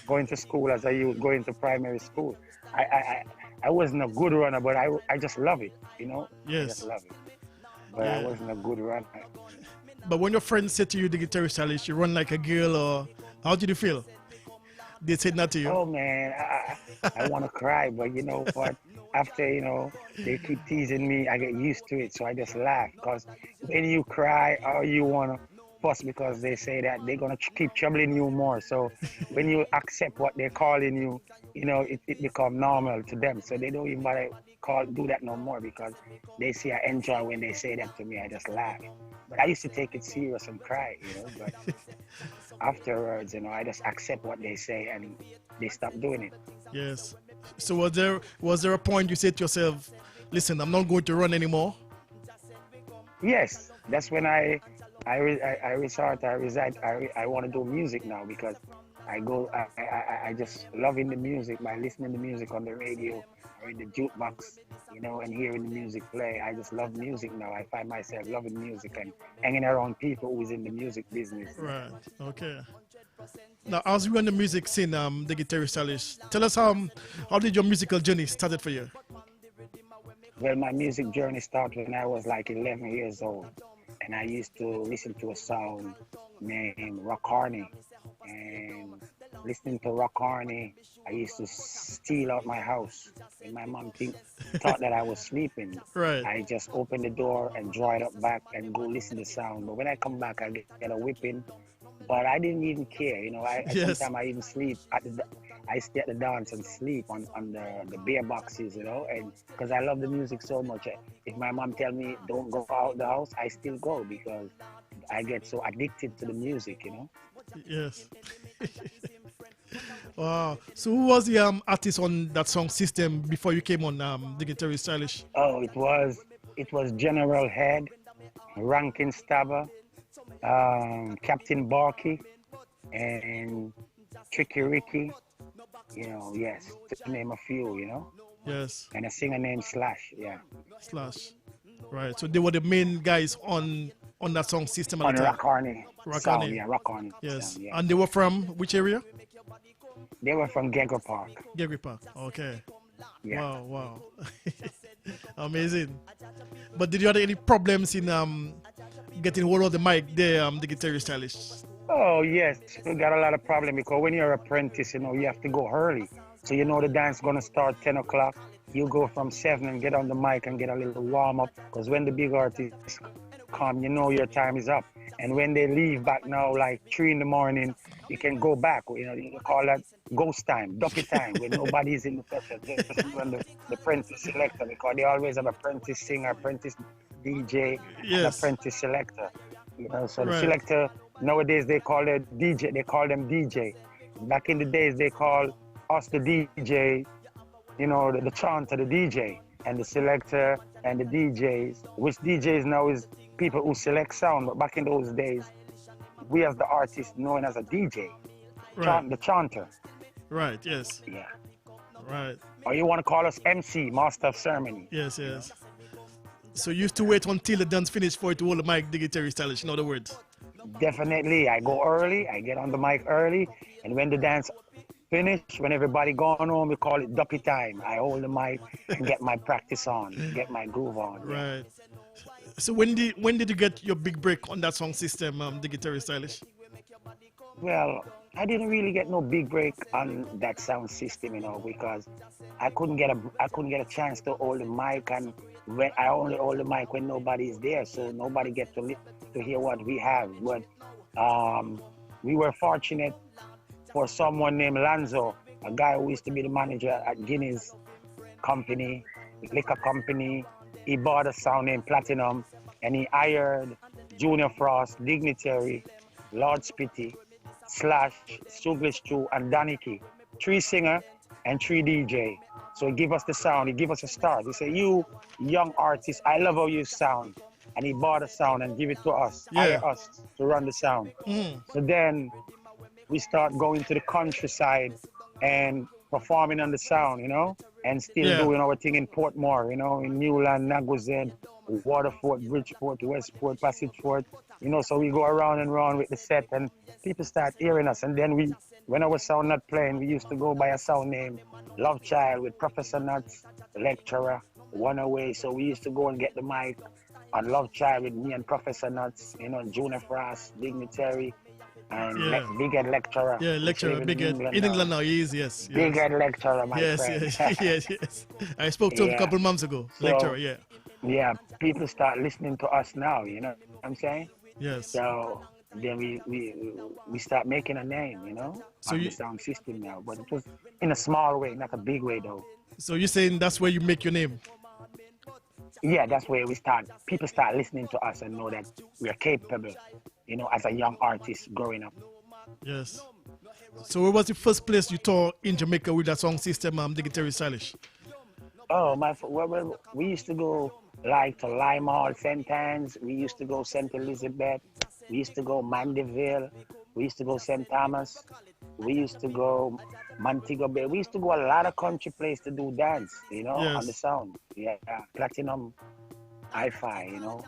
going to school as I was going to primary school. I wasn't a good runner, but I just love it, you know? Yes. I just love it. But I wasn't a good runner. But when your friends say to you, Dignitary Stylish, you run like a girl, or How did you feel? They said not to you. Oh man, I want to cry, but but after they keep teasing me, I get used to it, so I just laugh. Because when you cry or you wanna fuss because they say that they're gonna keep troubling you more. So when you accept what they're calling you, it becomes normal to them. So they don't even bother do that no more because they see I enjoy when they say that to me. I just laugh. But I used to take it serious and cry, But afterwards, I just accept what they say and they stop doing it. Yes. So was there a point you said to yourself, "Listen, I'm not going to run anymore"? Yes, that's when I want to do music now because I just loving the music by listening to music on the radio or in the jukebox, and hearing the music play. I just love music now. I find myself loving music and hanging around people who's in the music business. Right. Okay. Now, as you in the music scene, Dignitary Stylish, tell us how did your musical journey started for you? Well, my music journey started when I was like 11 years old, and I used to listen to a song named Rock Harney, and listening to Rock Harney, I used to steal out my house. And my mom thought that I was sleeping. Right. I just opened the door and draw it up back and go listen to the sound. But when I come back, I get a whipping. But I didn't even care, Yes. Sometimes I even sleep I stay at the dance and sleep on the beer boxes, and because I love the music so much. If my mom tell me don't go out the house, I still go because I get so addicted to the music, Yes. Wow. So who was the artist on that song system before you came on Dignitary Stylish? Oh, it was General Head, Rankin Stabber, Captain Barkey, and Tricky Ricky. Yes, to name a few, Yes. And a singer named Slash, yeah. Slash. Right. So they were the main guys on that song system at On the time. Rock Harney. Rock sound, Harney. yeah, Rock Harney. Yes. Sound, yeah. And they were from which area? They were from Gagger Park. Gagry Park. Okay. Yeah. Wow. Amazing. But did you have any problems in getting hold of the mic there, Dignitary Stylish? Oh, yes. We got a lot of problem because when you're an apprentice, you have to go early. So the dance going to start 10 o'clock. You go from 7 and get on the mic and get a little warm up because when the big artists come, your time is up. And when they leave back now, like 3 in the morning, you can go back. You call that ghost time, ducky time, when nobody's in the session. Just when the apprentice selector, because they always have apprentice singer, apprentice DJ, and apprentice selector. So Right. the selector, nowadays they call it DJ, they call them DJ. Back in the days, they call us the DJ, the chanter, the DJ, and the selector and the DJs, which DJs now is people who select sound, but back in those days, we as the artist known as a DJ, Right. the chanter. Right. Yes. Yeah. Right. Or you want to call us MC, Master of Ceremony. Yes. So you used to wait until the dance finished for it to hold the mic, Dignitary Stylish, in other words. Definitely, I go early, I get on the mic early, and when the dance finish, when everybody gone home, we call it ducky time. I hold the mic and get my practice on, get my groove on. Right. So when did you get your big break on that song system, Dignitary Stylish? Well, I didn't really get no big break on that sound system, because I couldn't get a chance to hold the mic, and when I only hold the mic when nobody is there, so nobody get to hear what we have. But we were fortunate for someone named Lanzo, a guy who used to be the manager at Guinness company, liquor company. He bought a sound named Platinum, and he hired Junior Frost, Dignitary, Lord Spitty, Slash, Suglish Chu, and Daniki. 3 singer and 3 DJ. So he give us the sound, he give us a start. He said, you young artists, I love how you sound. And he bought a sound and give it to us, hire us to run the sound. So then we start going to the countryside and performing on the sound, and still doing our thing in Portmore, in Newland, Nagozed, Waterford, Bridgeport, Westport, Passageford, so we go around and around with the set and people start hearing us. And then when our sound not playing, we used to go by a sound name, Love Child, with Professor Nuts, the lecturer, One Away. So we used to go and get the mic on Love Child with me and Professor Nuts, Junior Frost, Dignitary, and Yeah. big head lecturer. Yeah, lecturer, big head. In England now, he is, yes. Big head lecturer, my yes, friend. yes. I spoke to him a couple months ago. So, lecturer, yeah. Yeah, people start listening to us now, you know what I'm saying? Yes. So then we start making a name, you know, so on the sound system now. But it was in a small way, not a big way though. So you're saying that's where you make your name? Yeah, that's where we start. People start listening to us and know that we are capable, you know, as a young artist growing up. Yes. So where was the first place you toured in Jamaica with that song system, Dignitary Stylish? Oh, well, we used to go like to Lime Hall, St. Anne's. We used to go St. Elizabeth. We used to go Mandeville. We used to go St. Thomas. We used to go Montego Bay. We used to go a lot of country places to do dance, you know, Yes. on the sound. Yeah, Platinum, Hi-Fi, you know.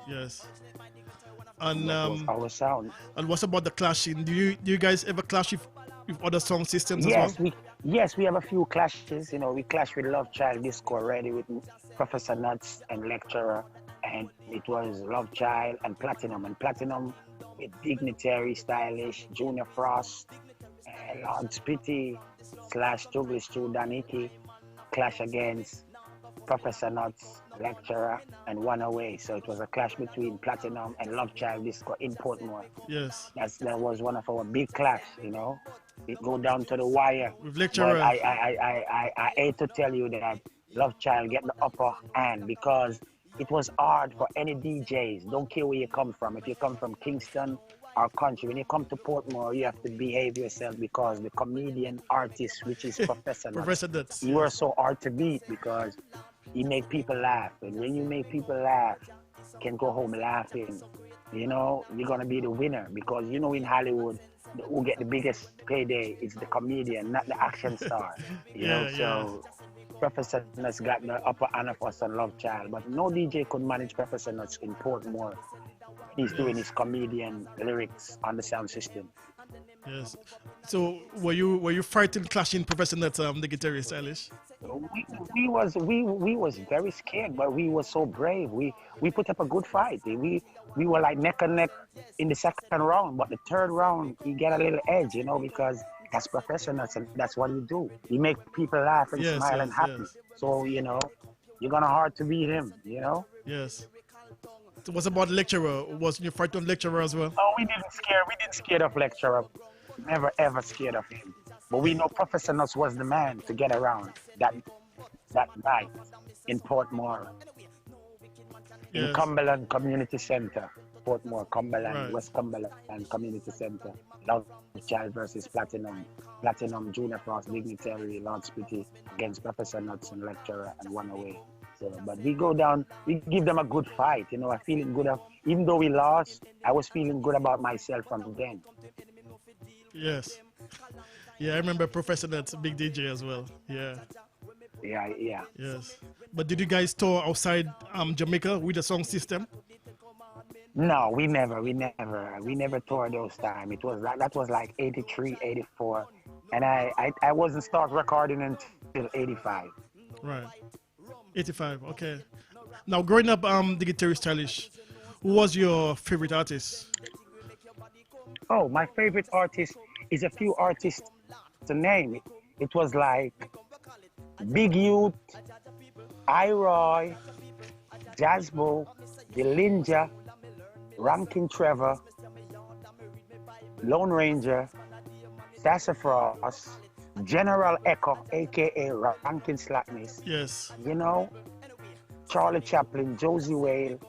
Yes. And That was our sound. and what about the clashing? Do you guys ever clash with other sound systems as well? Yes, we have a few clashes. You know, we clashed with Love Child Disco already with Professor Nuts and Lecturer, and it was Love Child and Platinum with Dignitary Stylish, Junior Frost, Lord Spitty / Douglas Stu Daniki, clash against Professor Nuts, Lecturer, and One Away. So it was a clash between Platinum and Love Child Disco in Portmore. Yes. That was one of our big clash, you know. It go down to the wire. With Lecturer. But I hate to tell you that Love Child get the upper hand because it was hard for any DJs. Don't care where you come from. If you come from Kingston or country, when you come to Portmore, you have to behave yourself because the comedian artist, which is Professor Nuts, Professor Nuts. you were so hard to beat because he make people laugh. And when you make people laugh, you can go home laughing. You know, you're going to be the winner because, you know, in Hollywood, who get the biggest payday is the comedian, not the action star. You know, so Professor Nuts got the upper hand of us on Love Child, but no DJ could manage Professor Nuts in Portmore. He's doing his comedian lyrics on the sound system. Yes. So were you fighting, clashing Professor Nuts, the Dignitary Stylish? We was very scared, but we were so brave. We put up a good fight. We were like neck and neck in the second round, but the third round he get a little edge, you know, because that's Professor Nuts and that's what he do. He make people laugh and smile and happy. Yes. So, you know, you're gonna hard to beat him, you know? Yes. So what's about Lecturer? Was you fight on Lecturer as well? Oh, we didn't scared of Lecturer. Never ever scared of him. But we know Professor Nuts was the man to get around that night in Portmore. Yes. In Cumberland Community Center. Portmore, Cumberland, Right. West Cumberland and Community Center. Love Child versus Platinum. Platinum, Junior Frost, Dignitary, Lord Spitty against Professor Nuts and Lecturer and One Away. So, but we go down, we give them a good fight. You know, I feeling good. Even though we lost, I was feeling good about myself from then. Yes. Yeah, I remember Professor Nuts, big DJ as well. Yeah. Yeah. Yes. But did you guys tour outside Jamaica with the song system? No, we never toured those time. That was like 83, 84. And I wasn't start recording until 85. Right. 85, okay. Now growing up Dignitary Stylish, who was your favorite artist? Oh, my favorite artist is a few artists to name. It was like Big Youth, I-Roy, Jazzbo, Delinja, Rankin Trevor, Lone Ranger, Sassafras, General Echo, aka Rankin Slackness. Yes. You know, Charlie Chaplin, Josie Whale,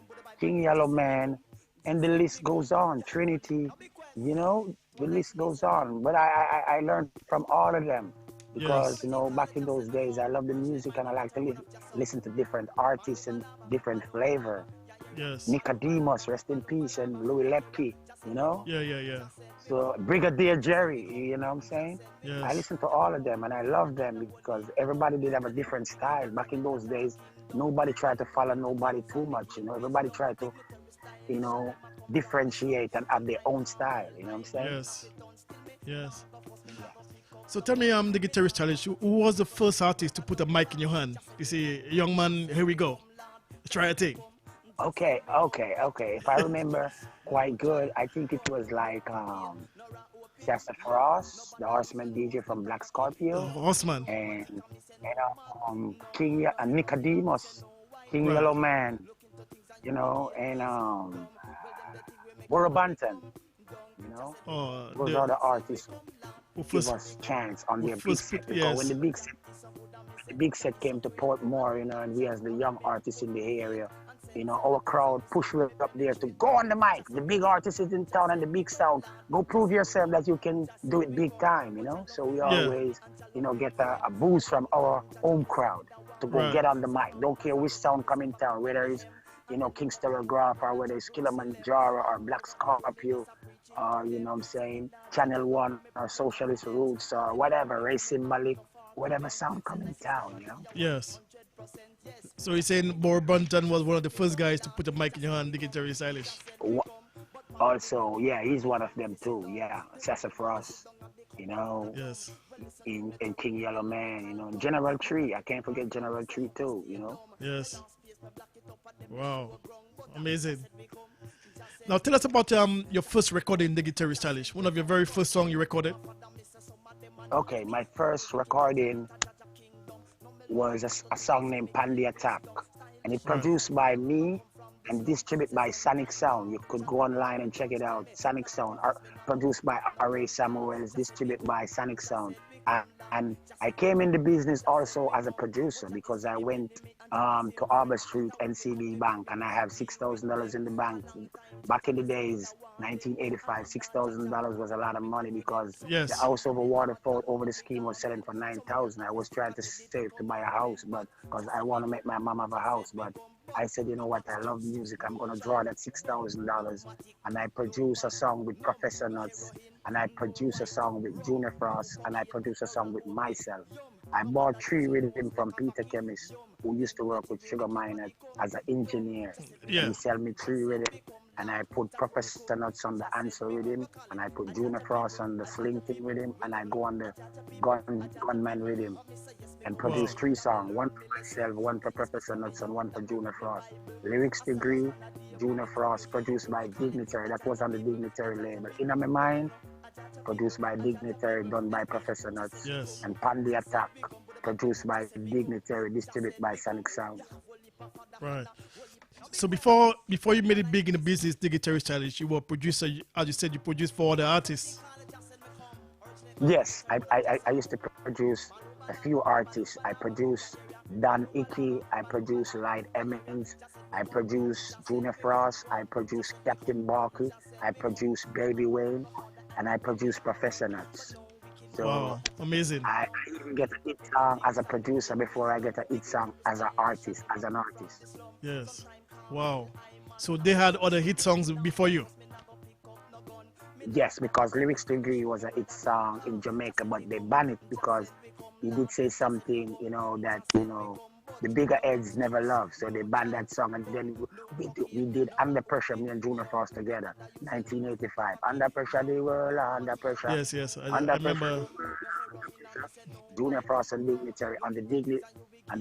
King Yellow Man, and the list goes on. Trinity, you know, the list goes on. But I learned from all of them because, you know, back in those days, I love the music and I like to listen to different artists and different flavor. Yes. Nicodemus, rest in peace, and Louis Lepke, you know? Yeah. So Brigadier Jerry, you know what I'm saying? Yes. I listen to all of them and I love them because everybody did have a different style. Back in those days, nobody tried to follow nobody too much, you know? Everybody tried to, you know, differentiate and have their own style, you know what I'm saying? Yes. So tell me, Dignitary Stylish, who was the first artist to put a mic in your hand? You see, young man, here we go. Let's try a thing. Okay. If I remember quite good, I think it was like Shasta Frost, the Horseman DJ from Black Scorpio, Horseman, and King Nicodemus, King Yellow Man, and Burabantan, those are the artists who give us chance on their big set. Because when the big set came to Portmore, and we as the young artists in the area, our crowd pushed us up there to go on the mic. The big artists in town and the big sound, go prove yourself that you can do it big time, So we always, get a boost from our home crowd to go get on the mic. Don't care which sound come in town, whether it's, King Telegraph or whether it's Kilimanjaro or Black Scorpio or, Channel 1 or Socialist Roots or whatever, Ray Symbolic, whatever sound come in town, Yes. So you're saying Bunton was one of the first guys to put a mic in your hand, Dignitary Stylish? Also, he's one of them too. Sassafras, Yes. In King Yellow Man, General Tree. I can't forget General Tree too, Yes. Wow. Amazing. Now tell us about your first recording, Dignitary Stylish. One of your very first songs you recorded. Okay, my first recording was a song named Pandy Attack, and it produced by me and distributed by Sonic Sound. You could go online and check it out. Sonic Sound, produced by R.A. Samuels, distributed by Sonic Sound. And I came in the business also as a producer because I went to Arbor Street, NCB Bank, and I have $6,000 in the bank. Back in the days, 1985, $6,000 was a lot of money because the house over Waterford over the scheme was selling for $9,000. I was trying to save to buy a house, but because I want to make my mom have a house, but I said, you know what, I love music. I'm going to draw that $6,000. And I produce a song with Professor Nuts, and I produce a song with Junior Frost, and I produce a song with myself. I bought 3 rhythm from Peter Chemist, who used to work with Sugar Miner as an engineer. He sell me 3 rhythm, and I put Professor Nuts on the answer rhythm, and I put Junior Frost on the sling thing rhythm, and I go on the gunman rhythm, and produce 3 songs, 1 for myself, 1 for Professor Nuts, and 1 for Junior Frost. Lyrics Degree, Junior Frost, produced by Dignitary. That was on the Dignitary label. In My Mind, produced by Dignitary, done by Professor Nuts. And Pandy Attack, produced by Dignitary, distributed by Sonic Sound. Right. So before you made it big in the business, Dignitary Stylish, you were a producer. As you said, you produced for other artists. Yes, I used to produce a few artists. I produced Don Icky, I produced Light Emmons, I produced Junior Frost, I produced Captain Barkley, I produced Baby Wayne, and I produced Professor Nuts. So wow, amazing. I even get a hit song as a producer before I get a hit song as an artist, Yes. Wow. So they had other hit songs before you? Yes, because Lyrics Degree was a hit song in Jamaica, but they banned it because he did say something, that, the bigger heads never love. So they banned that song, and then we did Under Pressure, me and Junior Frost together, 1985. Under Pressure, the world, under pressure. Yes, I remember. Junior Frost and Dignitary on the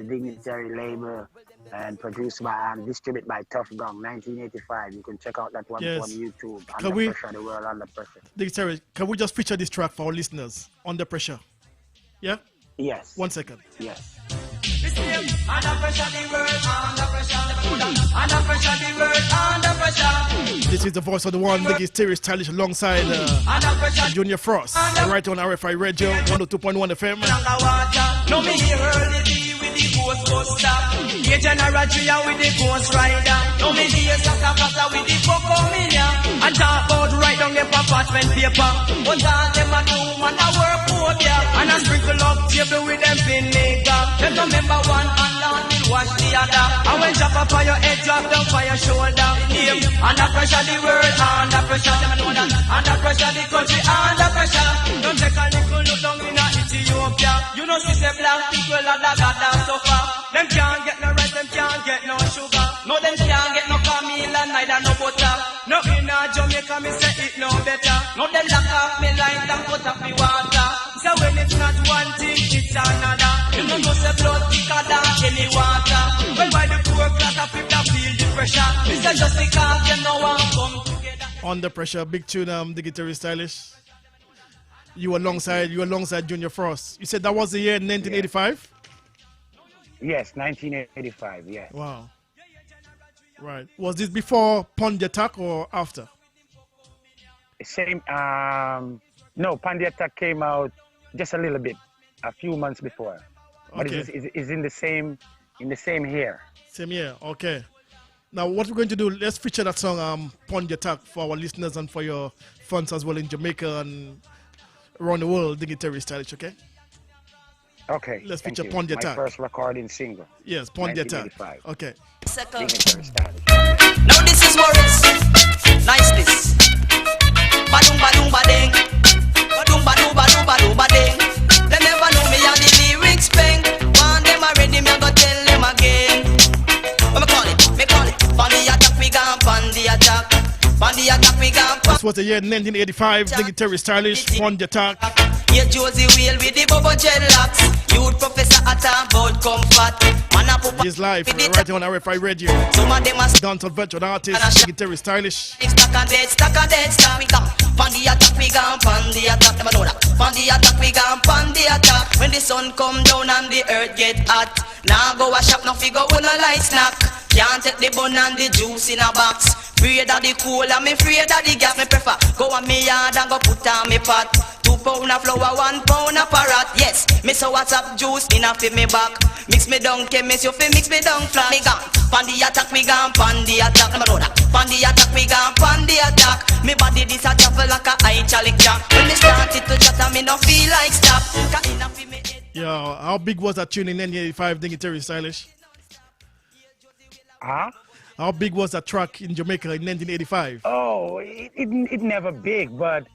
Dignitary label, and produced by and distributed by Tough Gong, 1985. You can check out that one on YouTube. Under Pressure, the world, under pressure. Dignitary, can we just feature this track for our listeners? Under Pressure. Yeah? Yes. 1 second. Yes. Under pressure, the world, under pressure. Under pressure, the world, under pressure. This is the voice of the one, Dignitary Stylish, alongside Junior Frost. Right on RFI Radio, 102.1 FM. No me hear early with the Ghostbuster. Yeah, General Tree with the Ghost Rider. No me hear Saka with the Coco Minia. And talk about right down the apartment paper. But all them a do, man, a work for ya. And a sprinkle up table with them vinegar. Them no member one and Lord will wash the other. And when drop up on your head, drop down for your shoulder. Under pressure the world, under pressure. Them know that. Under pressure the country, under pressure. Don't take a little look down in Ethiopia. You know see say black people are the god that suffer. Them can't get no rice, them can't get no sugar. No, them can't get no Camila, neither no butter. No in Jamaica, me say it no better. No, them lock off me light and cut off me water. So when it's not one thing, it's another. You know say blood thicker than any water. Well, why the poor class of people feel depression? Mr. Just because you know I'm come together. Under Pressure, big tune, Dignitary Stylish. You alongside Junior Frost. You said that was the year 1985? Yes, 1985, yes. Wow. Right. Was this before Pond the Attack or after? Same, no, Pandi Attack came out just a little bit, a few months before. But Okay. it's in the same year. Same year, okay. Now, what we're going to do, let's feature that song, Pond the Attack, for our listeners and for your fans as well in Jamaica and around the world, Dignitary Stylish, okay? Okay. Let's thank feature you. Pond the My Attack. first recording single. Yes, Pond the Attack. 1985. Okay. Dignitary Stylish. Now this is Morris. Nice this. Badung badung bading. Badung badung badung badung bading. They never know me and the lyrics bang. One them already, me I go tell them again. What me call it. Pon the attack we gone, pon the attack. Pon the attack we gone. This was the year 1985, Dignitary Stylish, Pond the Attack. Yeah, Josie Wheel with the bubble dreadlocks. Youth professor at about comfort. Man a poop He's live right here on RFI Radio. Some of them a Dancehall veteran artist, Dignitary Stylish. stack and dead, we gone. Pon the attack, we gone, pon the attack. Never know that. Pon the attack, we gone, pon the attack. When the sun come down and the earth get hot, now go a shop, no figure on a light snack. Can't take the bun and the juice in a box. Afraid of the cool and me afraid of the gas. Me prefer go on me yard and go put on me pot. 2 pound of flour, 1 pound of parrot. Yes, me so what's up juice in a fi me back. Mix me down, chemist, you fi mix me down flat. Me gone, pon the attack, we gone, pon the attack. Never know that. Pon the attack, we gone, pon the attack. Me body this a travel like a high chalick jack. When me started to chat, me no feel like stop. Yeah, how big was that tune in 1985, Dignitary Stylish? Huh? How big was that track in Jamaica in 1985? Oh, it never big, but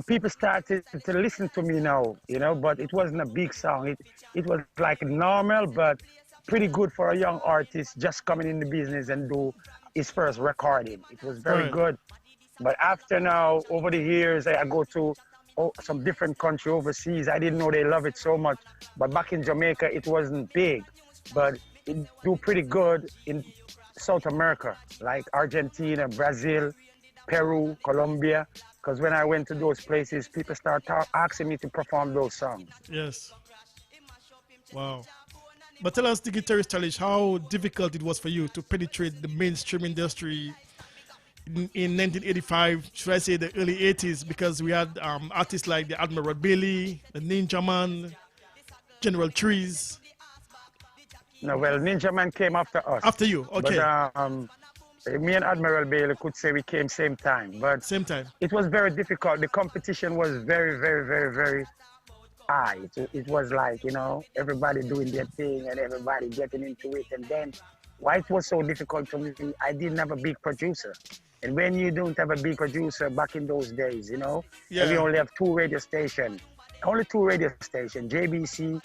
people started to listen to me now, you know, but it wasn't a big song. It was like normal, but pretty good for a young artist just coming in the business and do his first recording. It was very good. But after now, over the years, I go to some different country overseas. I didn't know they love it so much. But back in Jamaica, it wasn't big, but it do pretty good in South America, like Argentina, Brazil, Peru, Colombia. Because when I went to those places, people start asking me to perform those songs. Yes. Wow. But tell us, Dignitary Stylish, how difficult it was for you to penetrate the mainstream industry in 1985, should I say the early 80s, because we had artists like the Admiral Bailey, the Ninja Man, General Trees. No, well, Ninja Man came after us. After you, okay. But me and Admiral Bailey could say we came same time. But same time. It was very difficult. The competition was very, very, very, very high. It was like, you know, everybody doing their thing and everybody getting into it. And then why it was so difficult for me, I didn't have a big producer. And when you don't have a big producer back in those days, you know, and we only have 2 radio stations, JBC,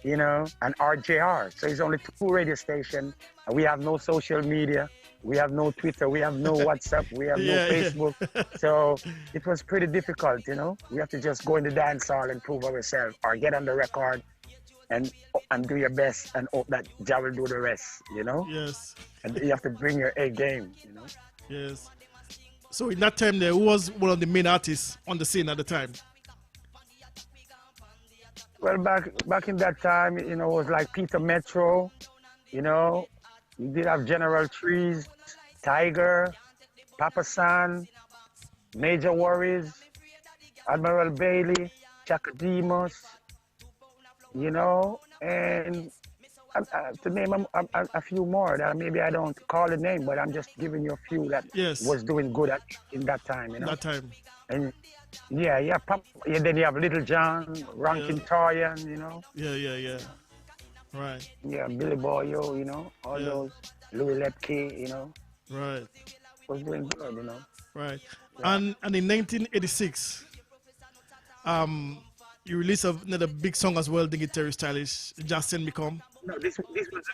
you know, and RJR. So it's only 2 radio stations. And we have no social media. We have no Twitter. We have no WhatsApp. We have no Facebook. So it was pretty difficult, you know. We have to just go in the dance hall and prove ourselves or get on the record and do your best and hope that Jah will do the rest, you know. Yes. And you have to bring your A game, you know. Yes. So in that time, there was one of the main artists on the scene at the time. Well, back in that time, you know, it was like Peter Metro, you know. You did have General Trees, Tiger, Papa San, Major Worries, Admiral Bailey, Chakademos, you know, and to name a few more that maybe I don't call the name, but I'm just giving you a few that was doing good in that time, you know. That time. And then you have Little John, Rankin Torian, you know. Yeah. Right. Yeah, Billy Boyo, you know, all those, Louis Lepke, you know. Right. Was doing good, you know. Right. Yeah. And in 1986, you released another big song as well, Dignitary Stylish, Just Send Me Come. No, this was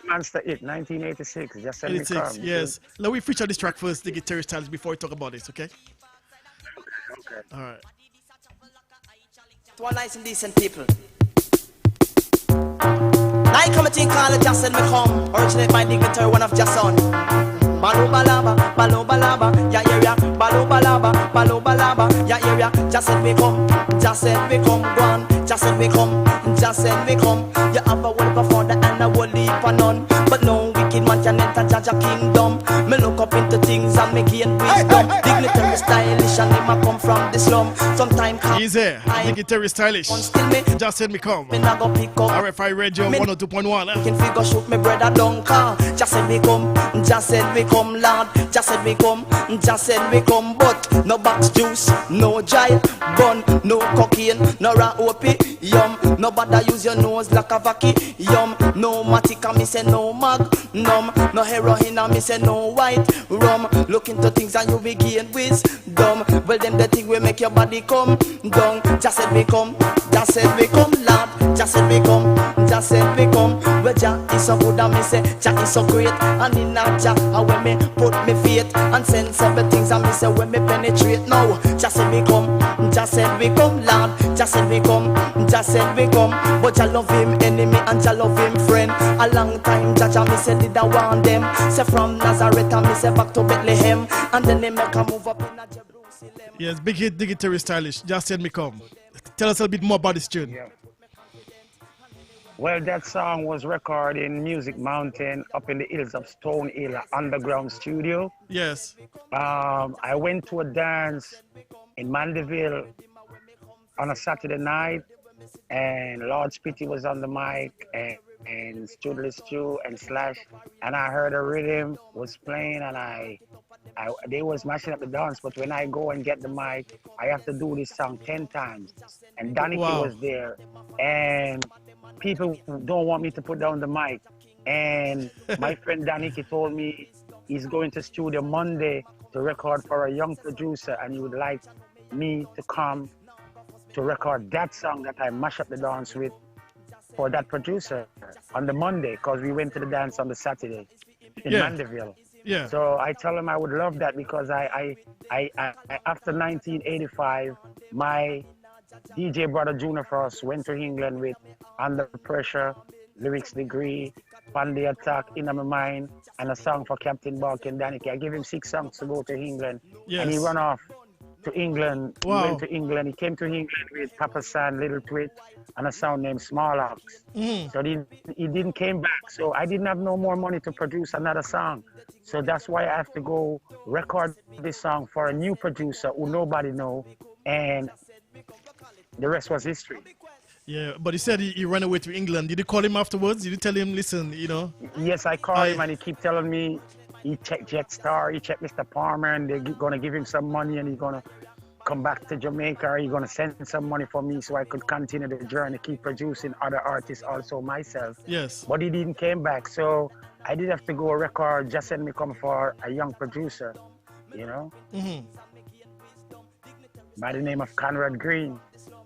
a monster hit, 1986, Just Send Me 86, Come. yes. Let me feature this track first, Dignitary Stylish, before we talk about it, okay? Okay. All right. To all nice and decent people. Now I come a thing called Just Send Me Come, originate by Dignitary, one of Jason. Balobalaba, balobalaba, ya area. Balobalaba, balobalaba, ya area. Just said we come, just said we come, go on. Just said we come, just said we come. You have a whole father and a whole heap of none, but no wicked man can enter Jaja kingdom. Me look up into things and me gain wisdom. Dignitary stylish and him a come from the slum. Sometimes he's here, Dignitary Stylish. Just said me come. Me not go pick up RFI Radio 102.1. Can figure shoot me brother down car. Just said we come, just said we come, Lord. Just said we come, just said we come. But no box juice, no jive bun, no cocaine, no raw opium. Nobody use your nose like a vacuum. No matica, me say no magnum. No heroin, me say no white rum. Look into things and you begin wisdom. Well then the thing will make your body come down. Just said we come, just said we come, Lord. Just said we come, just said we come. Well Jah is so good and me say Jah is so great. And in a Jah when me put me faith and sense everything and me say when me penetrate now. Just said we come, just said we come, Lord. Just said we come, just said we come. But Jah love him enemy and Jah love him friend. A long time Jah me say did I want them. Say from Nazareth and me say back to Bethlehem. And then they make a move up in a Jerusalem. Yes, big hit, Dignitary Stylish. Just said me come. Tell us a bit more about this tune. Yeah. Well, that song was recorded in Music Mountain up in the hills of Stone Hill, underground studio. Yes. I went to a dance in Mandeville on a Saturday night, and Lord Spitty was on the mic, and Studless Stew and Slash, and I heard a rhythm was playing, and they was mashing up the dance, but when I go and get the mic, I have to do this song 10 times. And Danny was there, and people don't want me to put down the mic. And my friend Daniki told me he's going to studio Monday to record for a young producer, and he would like me to come to record that song that I mash up the dance with for that producer on the Monday, because we went to the dance on the Saturday in Mandeville. Yeah. So I tell him I would love that, because I after 1985, my DJ brother Junior Frost went to England with Under Pressure, Lyrics Degree, On the Attack, In My Mind, and a song for Captain Balk and Danica. I gave him 6 songs to go to England, and he run off to England. Wow. He went to England. He came to England with Papa San, Little Twit, and a sound named Small Ox. So he didn't came back. So I didn't have no more money to produce another song. So that's why I have to go record this song for a new producer who nobody know, and the rest was history. Yeah, but he said he ran away to England. Did you call him afterwards? Did you tell him, listen, you know? Yes, I called him, and he keep telling me he checked Jetstar, he checked Mr. Palmer, and they're going to give him some money, and he's going to come back to Jamaica, or he's going to send some money for me so I could continue the journey, keep producing other artists also myself. Yes. But he didn't came back, so I did have to go record, just send me come for a young producer, you know? By the name of Conrad Green.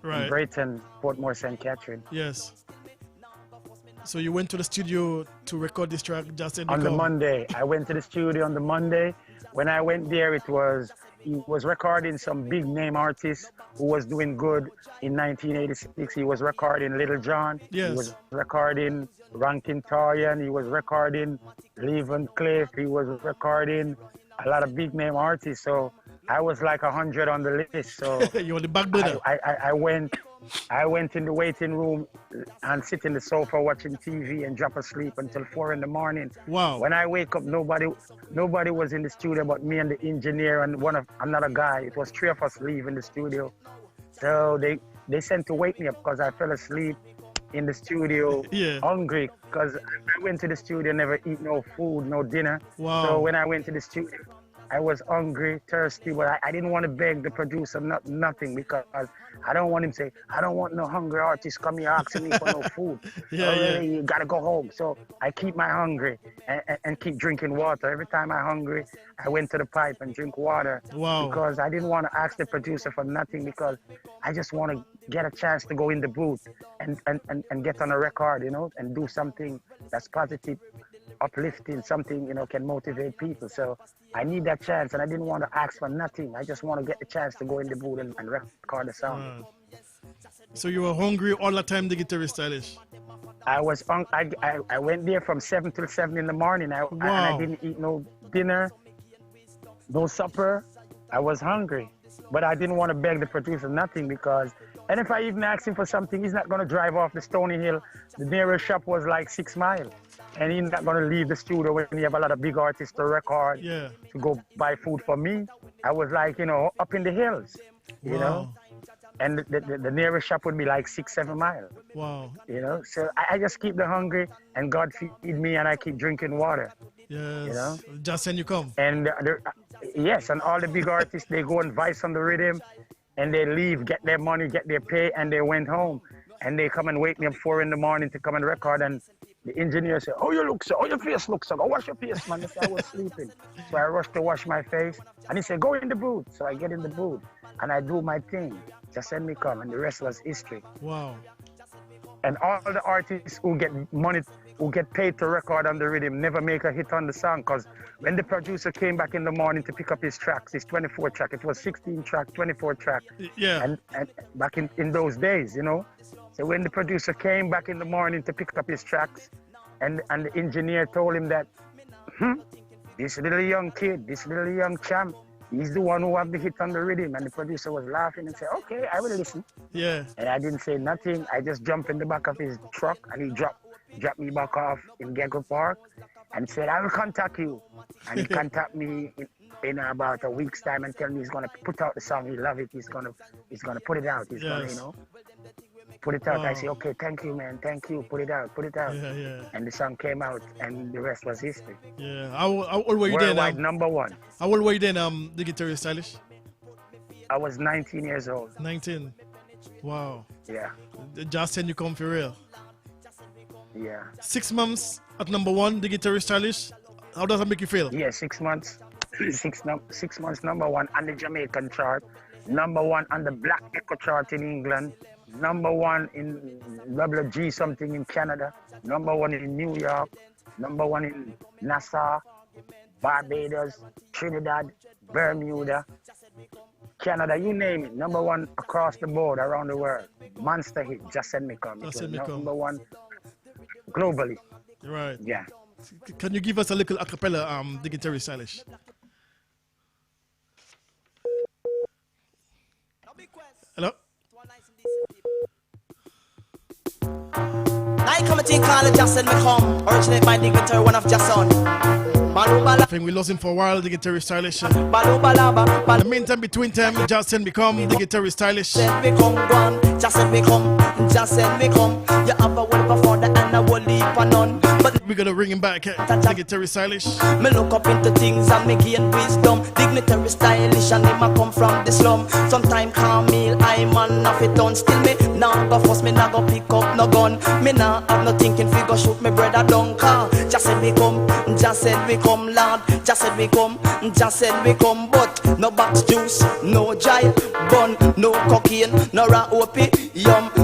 Right. In Brighton, Portmore, St. Catherine. Yes. So you went to the studio to record this track, Just Said We On the Come. Monday. I went to the studio on the Monday. When I went there, he was recording some big name artists who was doing good in 1986. He was recording Little John. Yes. He was recording Rankin Torian. He was recording Levin Cliff. He was recording a lot of big name artists. So I was like 100 on the list. So you on the back burner. I went in the waiting room and sit in the sofa watching TV and drop asleep until 4 in the morning. Wow. When I wake up, nobody was in the studio but me and the engineer and another guy. It was 3 of us leaving the studio. So they sent to wake me up because I fell asleep in the studio hungry, because I went to the studio, never eat no food, no dinner. Wow. So when I went to the studio, I was hungry, thirsty, but I didn't want to beg the producer nothing, because I don't want him to say, I don't want no hungry artist come here asking me for no food. You gotta go home. So I keep my hungry and keep drinking water. Every time I'm hungry, I went to the pipe and drink water. Wow. Because I didn't want to ask the producer for nothing, because I just want to get a chance to go in the booth and get on a record, you know, and do something that's positive, uplifting, something, you know, can motivate people. So I need that chance, and I didn't want to ask for nothing. I just want to get the chance to go in the booth and record the song. So you were hungry all the time, Dignitary Stylish? I was I went there from 7 till 7 in the morning, and I didn't eat no dinner, no supper. I was hungry, but I didn't want to beg the producer nothing because, and if I even asked him for something, he's not going to drive off the Stony Hill. The nearest shop was like 6 miles, and he's not going to leave the studio when you have a lot of big artists to record to go buy food for me. I was like, up in the hills, you know, and the nearest shop would be like 6-7 miles. Wow. So I just keep the hungry, and God feed me, and I keep drinking water. Yes. Just when you come. And yes, and all the big artists, they go and vice on the rhythm, and they leave, get their money, get their pay, and they went home. And they come and wake me up 4 in the morning to come and record, and the engineer said, "Oh, you look so, oh, your face looks so, go wash your face, man." I said, I was sleeping. So I rushed to wash my face, and he said, "Go in the booth." So I get in the booth, and I do my thing. Just let me come, and the rest was history. Wow. And all the artists who get money, who get paid to record on the rhythm, never make a hit on the song, because when the producer came back in the morning to pick up his tracks, his 24 track, it was 16 track, 24 track. Yeah. And back in those days, So when the producer came back in the morning to pick up his tracks, and the engineer told him that, this little young kid, this little young champ, he's the one who have the hit on the rhythm. And the producer was laughing and said, "Okay, I will listen." Yeah. And I didn't say nothing. I just jumped in the back of his truck, and he dropped me back off in Gecko Park and said, "I will contact you." And he contacted me in about a week's time and tell me he's gonna put out the song. He love it. He's gonna put it out. He's gonna, put it out. Wow. I say, "Okay, thank you, man. Thank you. Put it out. Yeah. And the song came out, and the rest was history. Yeah. How old were you Worldwide then? number one. How old were you then, Dignitary Stylish? I was 19 years old. 19. Wow. Yeah. Just when you come for real. Yeah. 6 months at number one, Dignitary Stylish. How does that make you feel? Yeah, 6 months. 6 months number one on the Jamaican chart, number one on the Black Echo chart in England, number one in WG something in Canada, number one in New York, number one in Nassau, Barbados, Trinidad, Bermuda, Canada, you name it. Number one across the board around the world. Monster hit, Just Send Me Come. Just Send Me Come. Number one globally. Right. Yeah. Can you give us a little acapella, Dignitary Stylish? Hello? I come and think all the Just Send Me Come. Originate by Dignitary, one of Jason. I think we lost him for a while, Dignitary Stylish. In the meantime, between time, Just Send Me Come, Dignitary Stylish. Send me come, one. Just send me come. Just send me come. You have a whole for father and a whole heap of none. But we're gonna bring him back, Dignitary Stylish. Me look up into things and me gain wisdom. Dignitary Stylish and him a come from the slum. Sometime call me I man off it done. Still me now go first, me now go pick up no gun. Me now have no thinking fi go shoot me brother down car. Just send me come. Just send me come, Lord. Just send me come. Just send me come. But no box juice, no jive bun, no cocaine, no raw opium.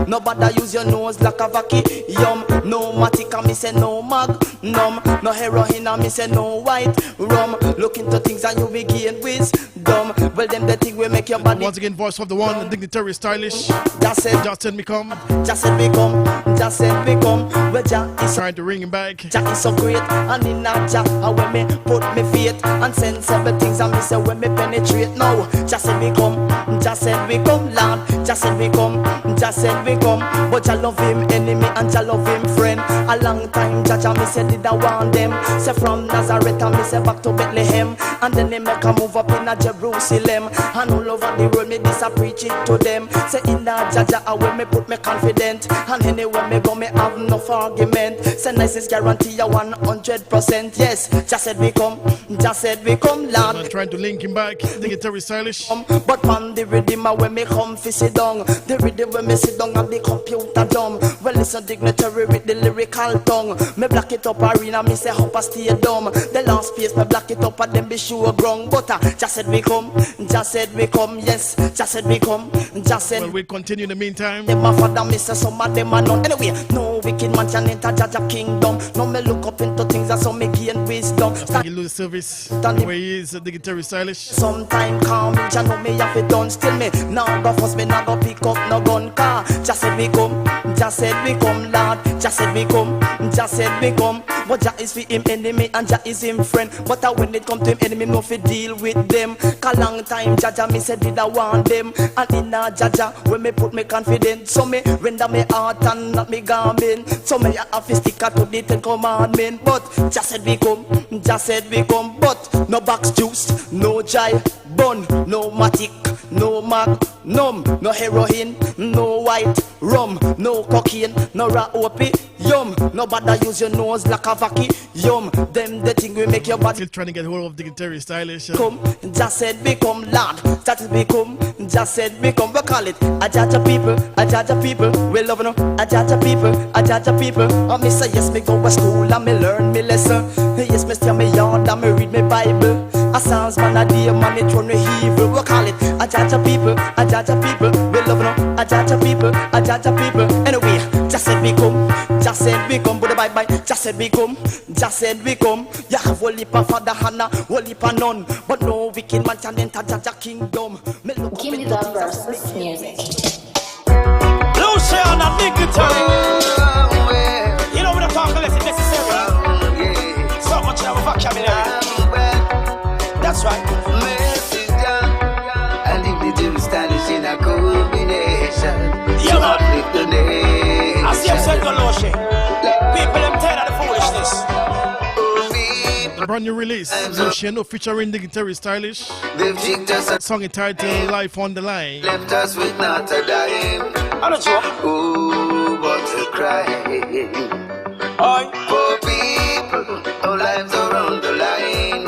Nobody use your nose like a vacuum. No matica, me say no magnum. No heroin, me say no white rum. Look into things and you begin wisdom. Well, them the thing will make your body. Once again, voice of the one, Dignitary Stylish. Just send me come. Just send me come. Just send me come. Well, Jah is trying to ring him back. Jah is so great, and in that Jah, when me put me faith and sensible things, and me say when me penetrate now. Just send me come. Just send me come, Lord. Just send me come. Just send me come. But Jah love him enemy and Jah love him friend. A long time Jah me say did I want them. Say from Nazareth and me say back to Bethlehem. And then they make a move up in a Jerusalem. And all over the world me this I preach it to them. Say in that Jah when me put me confident. And anywhere me go me have no argument. Say nice is guarantee you 100%. Yes, Jah said we come. Jah said we come, Lord. I'm trying to link him back. Dignitary Stylish. But on the rhythm when me come fi sit down. The rhythm when me sit down and the computer dumb. Well listen Dignitary with the lyrical tongue. Me black it up arena, me say hope I stay dumb. The last space me black it up and then be sure ground. But Jah said we come, Jah said we come, yes, Jah said we come, Jah said. Well, we continue in the meantime. Them a father me say some of them are none. Anyway, no wicked man can enter Jah kingdom. No me look up into things and so me gain wisdom. I think you lose service where he is, Dignitary Stylish. Sometime calm, Jah know me have it done. Still me now go first, me now go pick up no gun car. Jah said we come, Jah said we come, Lord. Jah said we come, Jah said we come. But Jah is for him enemy and Jah is him friend. But when it come to him enemy, no fi deal with them. Cause long time Jaja me said did I want them. And in a Jaja when me put me confidence. So me render me heart and not me garment. So me have to stick to the 10 commandment. But Jah said we come, Jah said we come. But no box juice, no jai bun, no matic, no magnum, no heroin, no white rum, no cocaine, no opium. No bother use your nose like a vacuum. Them the thing we make your body. Still trying to get hold of Dignitary Stylish. Come, just said become lad. That is become, just said become. We call it a Jaja people, a Jaja people. We love no a Jaja people, a Jaja people. And me say yes, me go to school and me learn me lesson. Yes, me stay me yard and me read me Bible. A sounds man a day man it run me evil. We call it a Jaja people, a Jaja people. We love no a Jaja people, a Jaja people. Anyway, just said become, just said become. But bye bye, just said become, just said become. You have one lip of father Hannah, one lip of none. But no wicked man can enter Jaja kingdom. Give me the versus music. Lucian and Dignitary. You know when I talk less necessary. So much of a vocabulary. That's right. Messenger and Dignitary Stylish in a combination. Yeah, man. Uplift the nation. I see him said Galoche. People them tired of the foolishness. A brand new release, Luciano featuring Dignitary Stylish. They've jigged us and Song entitled Life on the Line. left us with not a dime. I don't know. Oh, what a crime. Oi. Poor people, our lives are on the line.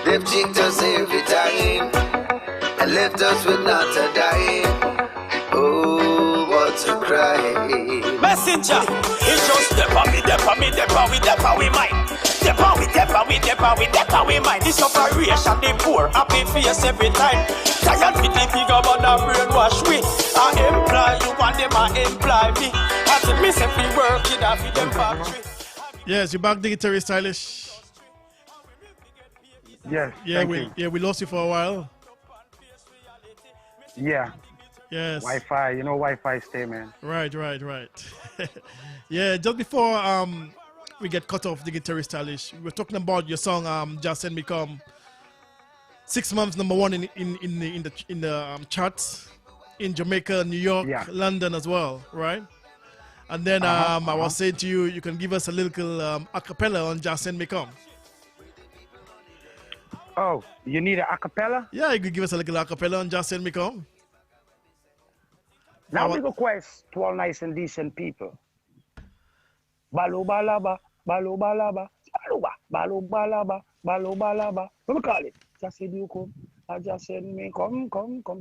They've jigged us every time and left us with not a dime. Oh, what a crime. Messenger, it's just step on me, step on me, step on we, step on we mind. Step on we, step on we, step on we, step on we mind. This operation, they poor, happy face every time. Tired with the bigger but the brainwash we. I employ you and them I employ me. I said me say we work in a feed them factory. Yes, you're back, Dignitary Stylish. Yes. Yeah, thank you. we lost you for a while. Yeah. Yes. Wi-Fi, you know Wi-Fi stay, man. Right. Yeah, just before we get cut off, Dignitary Stylish, we were talking about your song Just Send Me Come. 6 months #1 in the charts in Jamaica, New York, London as well, right? And then I was saying to you, you can give us a little a cappella on Just Send Me Come. Oh, you need an a cappella? Yeah, you could give us a little a cappella on Just Send Me Come. Now we request to all nice and decent people. Balu balaba, balu balaba, balu balaba, balu balaba. What we call it? Just send you come. I just send me come,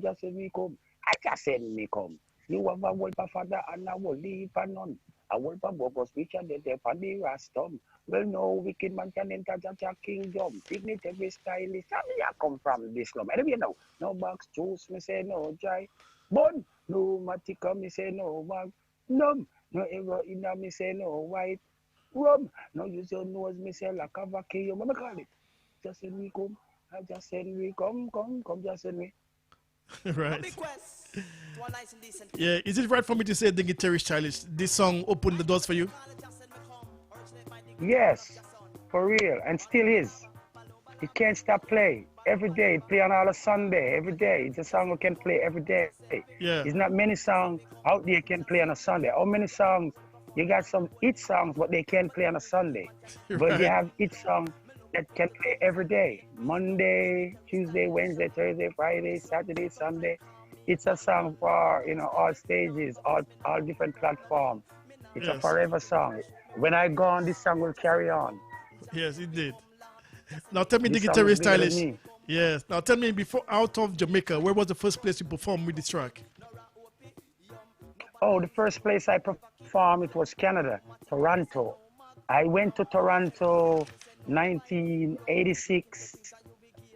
just send me come. I just send me come. You have a wolf father and a wolf for none. A wolf of Bogos, which are there for the rastum. Well, no wicked man can enter Jaja kingdom. Dignitary Stylish. How do you come from this slum? Anyway, you know, no box juice, me say no dry. Bun, no matica, me say no magnum. No heroin, me say no white rum. No use your nose, me say like a vacuum. What me call it? Just send me come. I just send me come, just send me. Right. Yeah, is it right for me to say Dignitary Stylish? This song opened the doors for you? Yes, for real, and still is. It can't stop playing. Every day, it play on all a Sunday, every day. It's a song we can play every day. Yeah. There's not many songs out there can play on a Sunday. How many songs? You got some hit songs, but they can't play on a Sunday. Right. But you have hit songs that can play every day. Monday, Tuesday, Wednesday, Thursday, Friday, Saturday, Sunday. It's a song for, you know, all stages, all different platforms. It's a forever song. When I go on, this song will carry on. Yes, it did. Now tell me, Dignitary Stylish. Yes. Now tell me, before out of Jamaica, where was the first place you performed with this track? Oh, the first place I performed, it was Canada, Toronto. I went to Toronto 1986,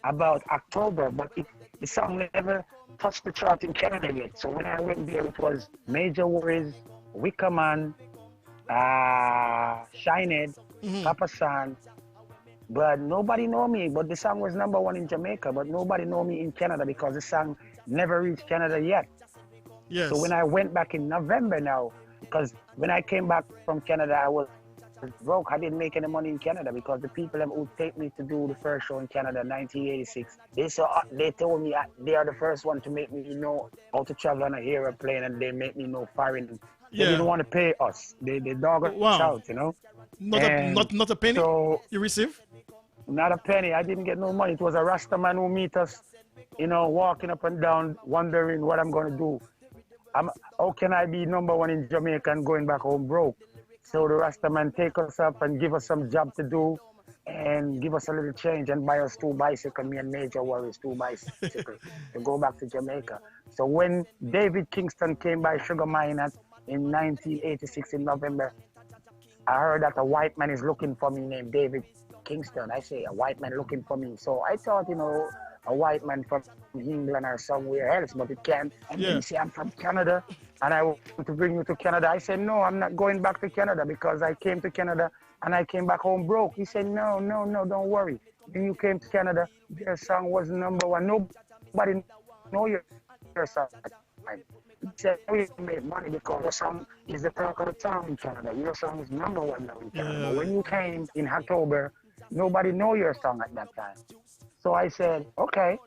about October, but the song never touched the chart in Canada yet. So when I went there, it was Major Worries, Wickerman, Shined, Papa San, but nobody know me. But the song was #1 in Jamaica, but nobody know me in Canada because the song never reached Canada yet. Yes. So when I went back in November now, because when I came back from Canada, I was broke. I didn't make any money in Canada because the people who take me to do the first show in Canada in 1986, they told me they are the first one to make me know how to travel on an airplane, and they make me know foreign. They didn't want to pay us. They dog us out, you know. Not a penny so, you receive? Not a penny. I didn't get no money. It was a Rasta man who meet us, you know, walking up and down, wondering what I'm going to do. How can I be number one in Jamaica and going back home broke? So the Rasta man take us up and give us some job to do and give us a little change and buy us 2 bicycles, me and Major Warriors 2 bicycles to go back to Jamaica. So when David Kingston came by Sugar Mine in 1986 in November, I heard that a white man is looking for me named David Kingston. I say, a white man looking for me. So I thought, you know, a white man from England or somewhere else, but it can't. And he said, I'm from Canada, and I want to bring you to Canada. I said, no, I'm not going back to Canada because I came to Canada and I came back home broke. He said, no, don't worry. When you came to Canada, your song was number one. Nobody know your song. He said, we made money because your song is the talk of the town in Canada. Your song is number one now in Canada. But when you came in October, nobody know your song at that time. So I said, okay.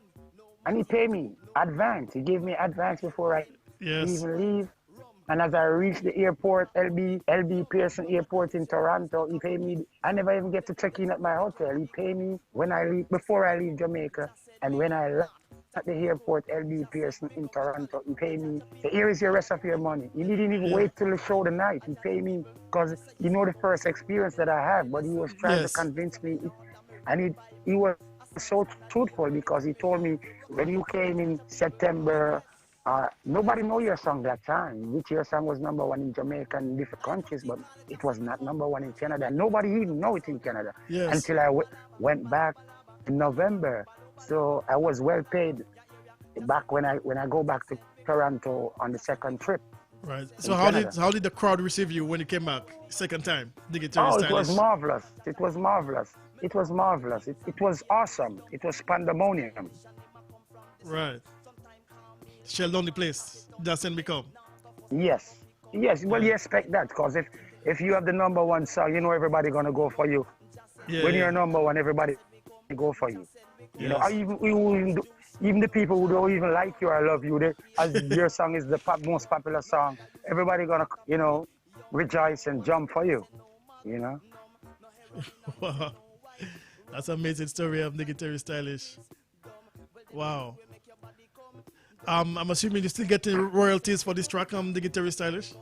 And he paid me advance. He gave me advance before I even leave. And as I reached the airport, LB Pearson Airport in Toronto, he paid me. I never even get to check in at my hotel. He paid me when I leave, before I leave Jamaica. And when I left at the airport, LB Pearson in Toronto, he paid me. So here is your rest of your money. He didn't even wait till the show the night. He paid me because you know the first experience that I had, but he was trying to convince me. And he was so truthful because he told me when you came in September, nobody know your song that time, which your song was number one in Jamaica and different countries, but it was not number one in Canada. Nobody even know it in Canada until I went back in November. So I was well paid back when I go back to Toronto on the second trip. Right. So how did the crowd receive you when you came back second time? Dignitary Stylish? It was marvelous. It was marvelous. It was marvelous. It was awesome. It was pandemonium. Right. Shell down the place. That's when we come. Yes. Well, you expect that because if you have the number one song, you know everybody gonna go for you. When you're number one, everybody go for you. You know, even the people who don't even like you or love you, as your song is the most popular song, everybody gonna, you know, rejoice and jump for you. You know. Wow. That's an amazing story of Dignitary Stylish. Wow. I'm assuming you still getting royalties for this track, Dignitary Stylish?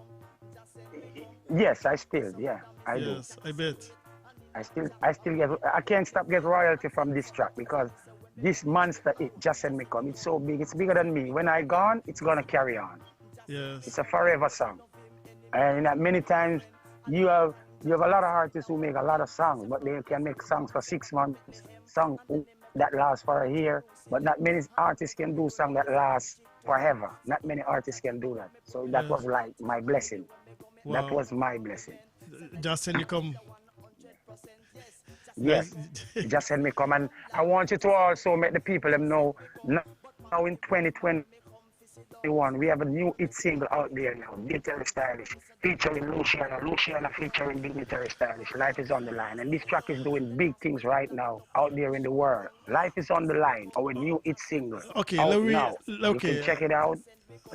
Yes, I still, do. Yes, I bet. I still get, I can't stop getting royalty from this track because this monster, it just sent me come. It's so big, it's bigger than me. When I gone, it's gonna carry on. Yes. It's a forever song. And many times you have a lot of artists who make a lot of songs, but they can make songs for 6 months, songs that last for a year, but not many artists can do songs that last forever. Not many artists can do that. So that was like my blessing. Wow. That was my blessing. Just send me come. Yes, just send me come. And I want you to also make the people know now in 2021, we have a new hit single out there now, Dignitary Stylish, featuring Luciana featuring Dignitary Stylish. Life is on the line. And this track is doing big things right now out there in the world. Life is on the line, our new hit single. Okay, You can check it out.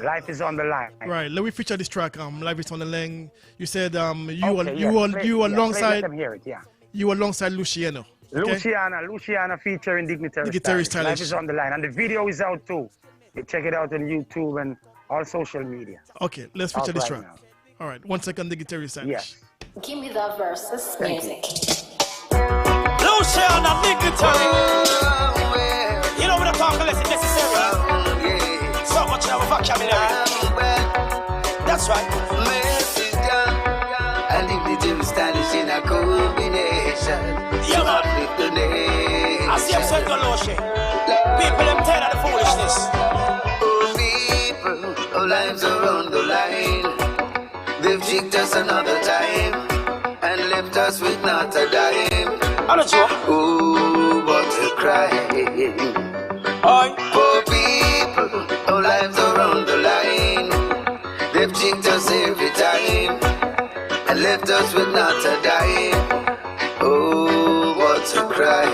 Life is on the line. Right, let me feature this track, Life is on the line. You said you alongside... Let them hear it, You alongside Luciano. Okay? Luciana featuring Dignitary Stylish. Life is on the line. And the video is out too. You check it out on YouTube and all social media. Okay, let's feature this track. Now. All right, 1 second, Dignitary Stylish. Yes. Give me the versus music. Luciana Dignitary. You know what I'm talking about? It's necessary. So much of a vocabulary. That's right. And Dignitary Stylish in a combination. Yeah, man. I see I'm saying Galoche. People them tired of the foolishness. Oh, people, our lives are on the line. They've tricked us another time and left us with not a dime. I don't know. Oh, what a crime. Poor people, our lives are on the line. They've tricked us every time and left left us with not a dime. Oh, what a cry.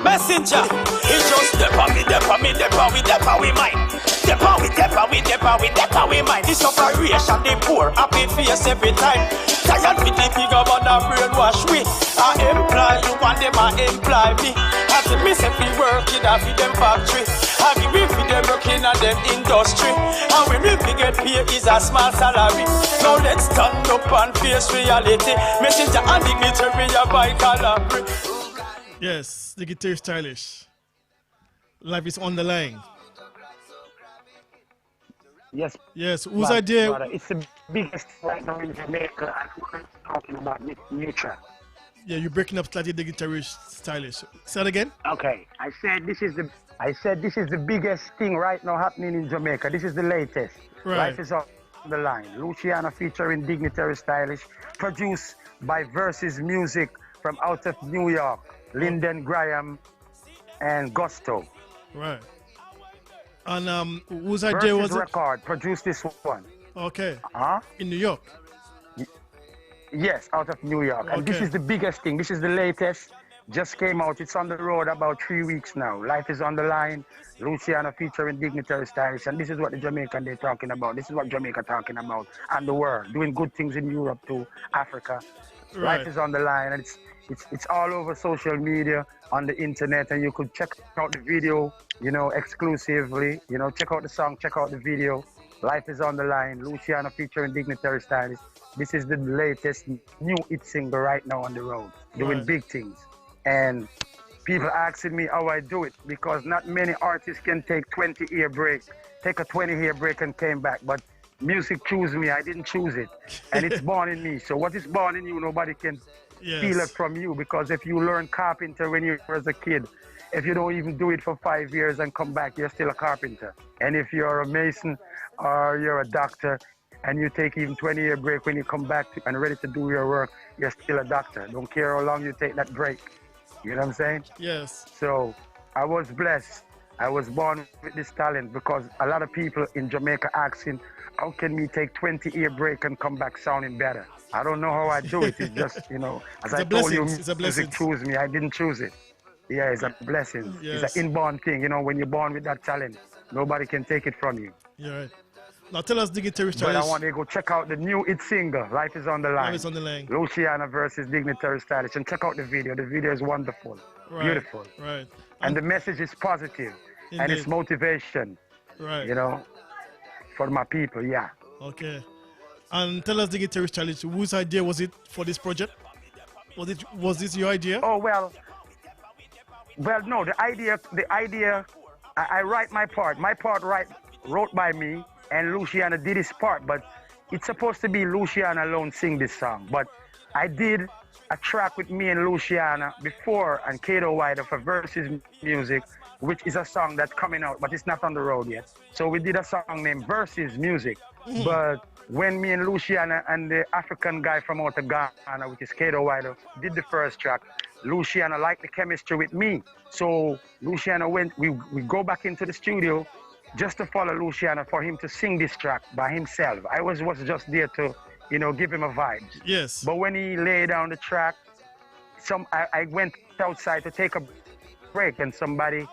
Messenger, it's just step on me, step on me, step on me, step on we mind. Step on we, step on we, step on we, step on we mind. This operation, the poor, happy face every time. Tired with the bigger but the brainwash we. I employ you and them I employ me. As the miss if we work in a feed them factory. I give me for them working at them industry. And when we get paid is a small salary. Now let's stand up and face reality. Messenger and dignitary by Calabria. Yes, Dignitary Stylish. Life is on the line. Yes. Yes, whose idea? Brother, it's the biggest right now in Jamaica, and we're talking about this new track. Yeah, you're breaking up slightly, Dignitary Stylish. Say that again? Okay, I said this is the biggest thing right now happening in Jamaica. This is the latest. Right. Life is on the line. Luciana featuring Dignitary Stylish, produced by Versus Music from out of New York, Lyndon Graham and Gusto. Right. And whose idea was Versus it? Record produced this one. Okay. Huh? In New York? Yes, out of New York. And this Okay. is the biggest thing. This is the latest. Just came out. It's on the road about 3 weeks now. Life is on the line. Luciana featuring Dignitary Stylish. And this is what the Jamaican they're talking about. This is what Jamaica talking about. And the world. Doing good things in Europe too. Africa. Right. Life is on the line. And it's all over social media, on the internet. And you could check out the video, exclusively. Check out the song, check out the video. Life is on the line. Luciana featuring Dignitary Stylish. This is the latest new hit single right now on the road. Doing Right. big things. And people asking me how I do it, because not many artists can take 20-year break, take a 20-year break and came back. But music chose me. I didn't choose it. And it's born in me. So what is born in you, nobody can steal it from you. Because if you learn carpenter when you were as a kid, if you don't even do it for 5 years and come back, you're still a carpenter. And if you're a mason or you're a doctor and you take even 20-year break, when you come back and ready to do your work, you're still a doctor. Don't care how long you take that break. You know what I'm saying? Yes. So I was blessed. I was born with this talent, because a lot of people in Jamaica asking, how can me take 20-year break and come back sounding better? I don't know how I do it. It's just, as I told you, music chose me. I didn't choose it. Yeah, it's a blessing. Yes. It's an inborn thing. When you're born with that talent, nobody can take it from you. You're right. Now tell us, Dignitary Stylish. But I want you to go check out the new hit single, Life is on the Line. Life is on the line. Luciana versus Dignitary Stylish. And check out the video. The video is wonderful. Right. Beautiful. Right. And the message is positive. And Indeed. it's motivation. Right. For my people, yeah. Okay. And tell us, Dignitary Stylish, whose idea was it for this project? Was this your idea? Oh, well, no, the idea, I write my part. My part wrote by me, and Luciana did his part, but it's supposed to be Luciana alone sing this song. But I did a track with me and Luciana before, and Kato Wider for Versus Music, which is a song that's coming out, but it's not on the road yet. So we did a song named Versus Music. But when me and Luciana and the African guy from out of Ghana, which is Kato Wider, did the first track, Luciana liked the chemistry with me. So Luciana we go back into the studio just to follow Luciana for him to sing this track by himself. I was just there to, give him a vibe. Yes. But when he laid down the track, I went outside to take a break, and somebody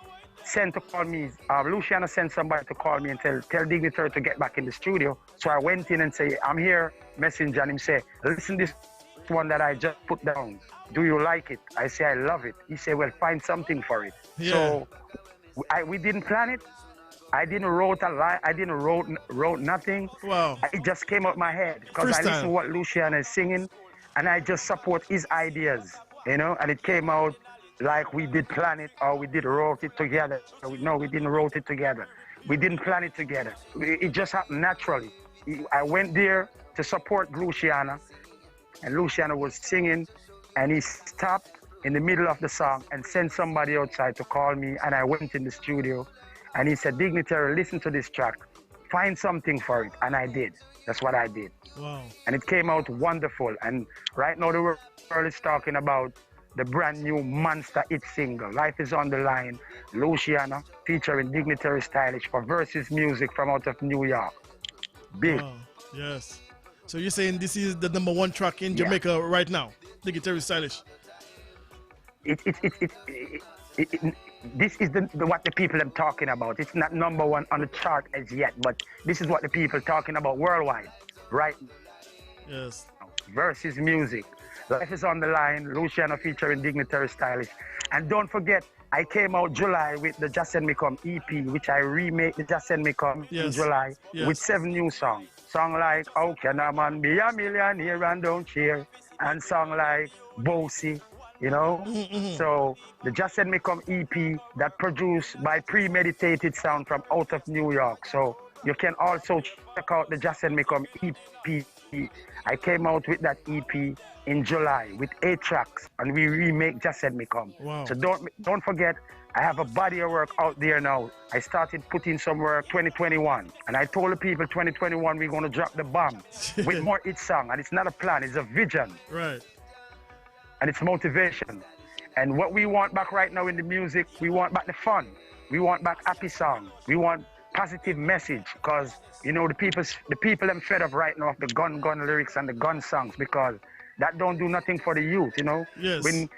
sent to call me. Luciana sent somebody to call me and tell Dignitary to get back in the studio. So I went in and say, I'm here, messenger, and him say, listen this one that I just put down. Do you like it? I say, I love it. He said, well, find something for it. Yeah. So we didn't plan it. I didn't wrote a line. I didn't wrote nothing. Wow. It just came out my head because I listen to what Luciana is singing, and I just support his ideas, and it came out like we did plan it or we did wrote it together. No, we didn't wrote it together. We didn't plan it together. It just happened naturally. I went there to support Luciana, and Luciana was singing, and he stopped in the middle of the song and sent somebody outside to call me, and I went in the studio, and he said, Dignitary, listen to this track. Find something for it, and I did. That's what I did. Wow. And it came out wonderful, and right now the world is talking about the brand new monster hit single, Life is on the Line, Luciana, featuring Dignitary Stylish for Versus Music from out of New York. Big. Wow. Yes. So you're saying this is the number one track in Jamaica right now, Dignitary Stylish? This is what the people are talking about. It's not number one on the chart as yet, but this is what the people are talking about worldwide, right? Yes. Versus music. Life is on the line. Luciano featuring Dignitary Stylish. And don't forget, I came out July with the Just Send Me Come EP, which I remade the Just Send Me Come in July with 7 new songs. Song like How Can a Man Be a Millionaire and Don't Cheer? And song like Bossy, you know? So the Just Send Me Come EP that produced by premeditated sound from out of New York. So you can also check out the Just Send Me Come EP. I came out with that EP in July with 8 tracks, and we remake Just Send Me Come. Wow. So don't forget, I have a body of work out there now. I started putting some work 2021, and I told the people 2021 we're going to drop the bomb with more hit song, and it's not a plan, it's a vision. Right. And it's motivation. And what we want back right now in the music, we want back the fun. We want back happy song. We want positive message, because you know the people I'm fed up right now of the gun lyrics and the gun songs, because that don't do nothing for the youth, you know. Yes. When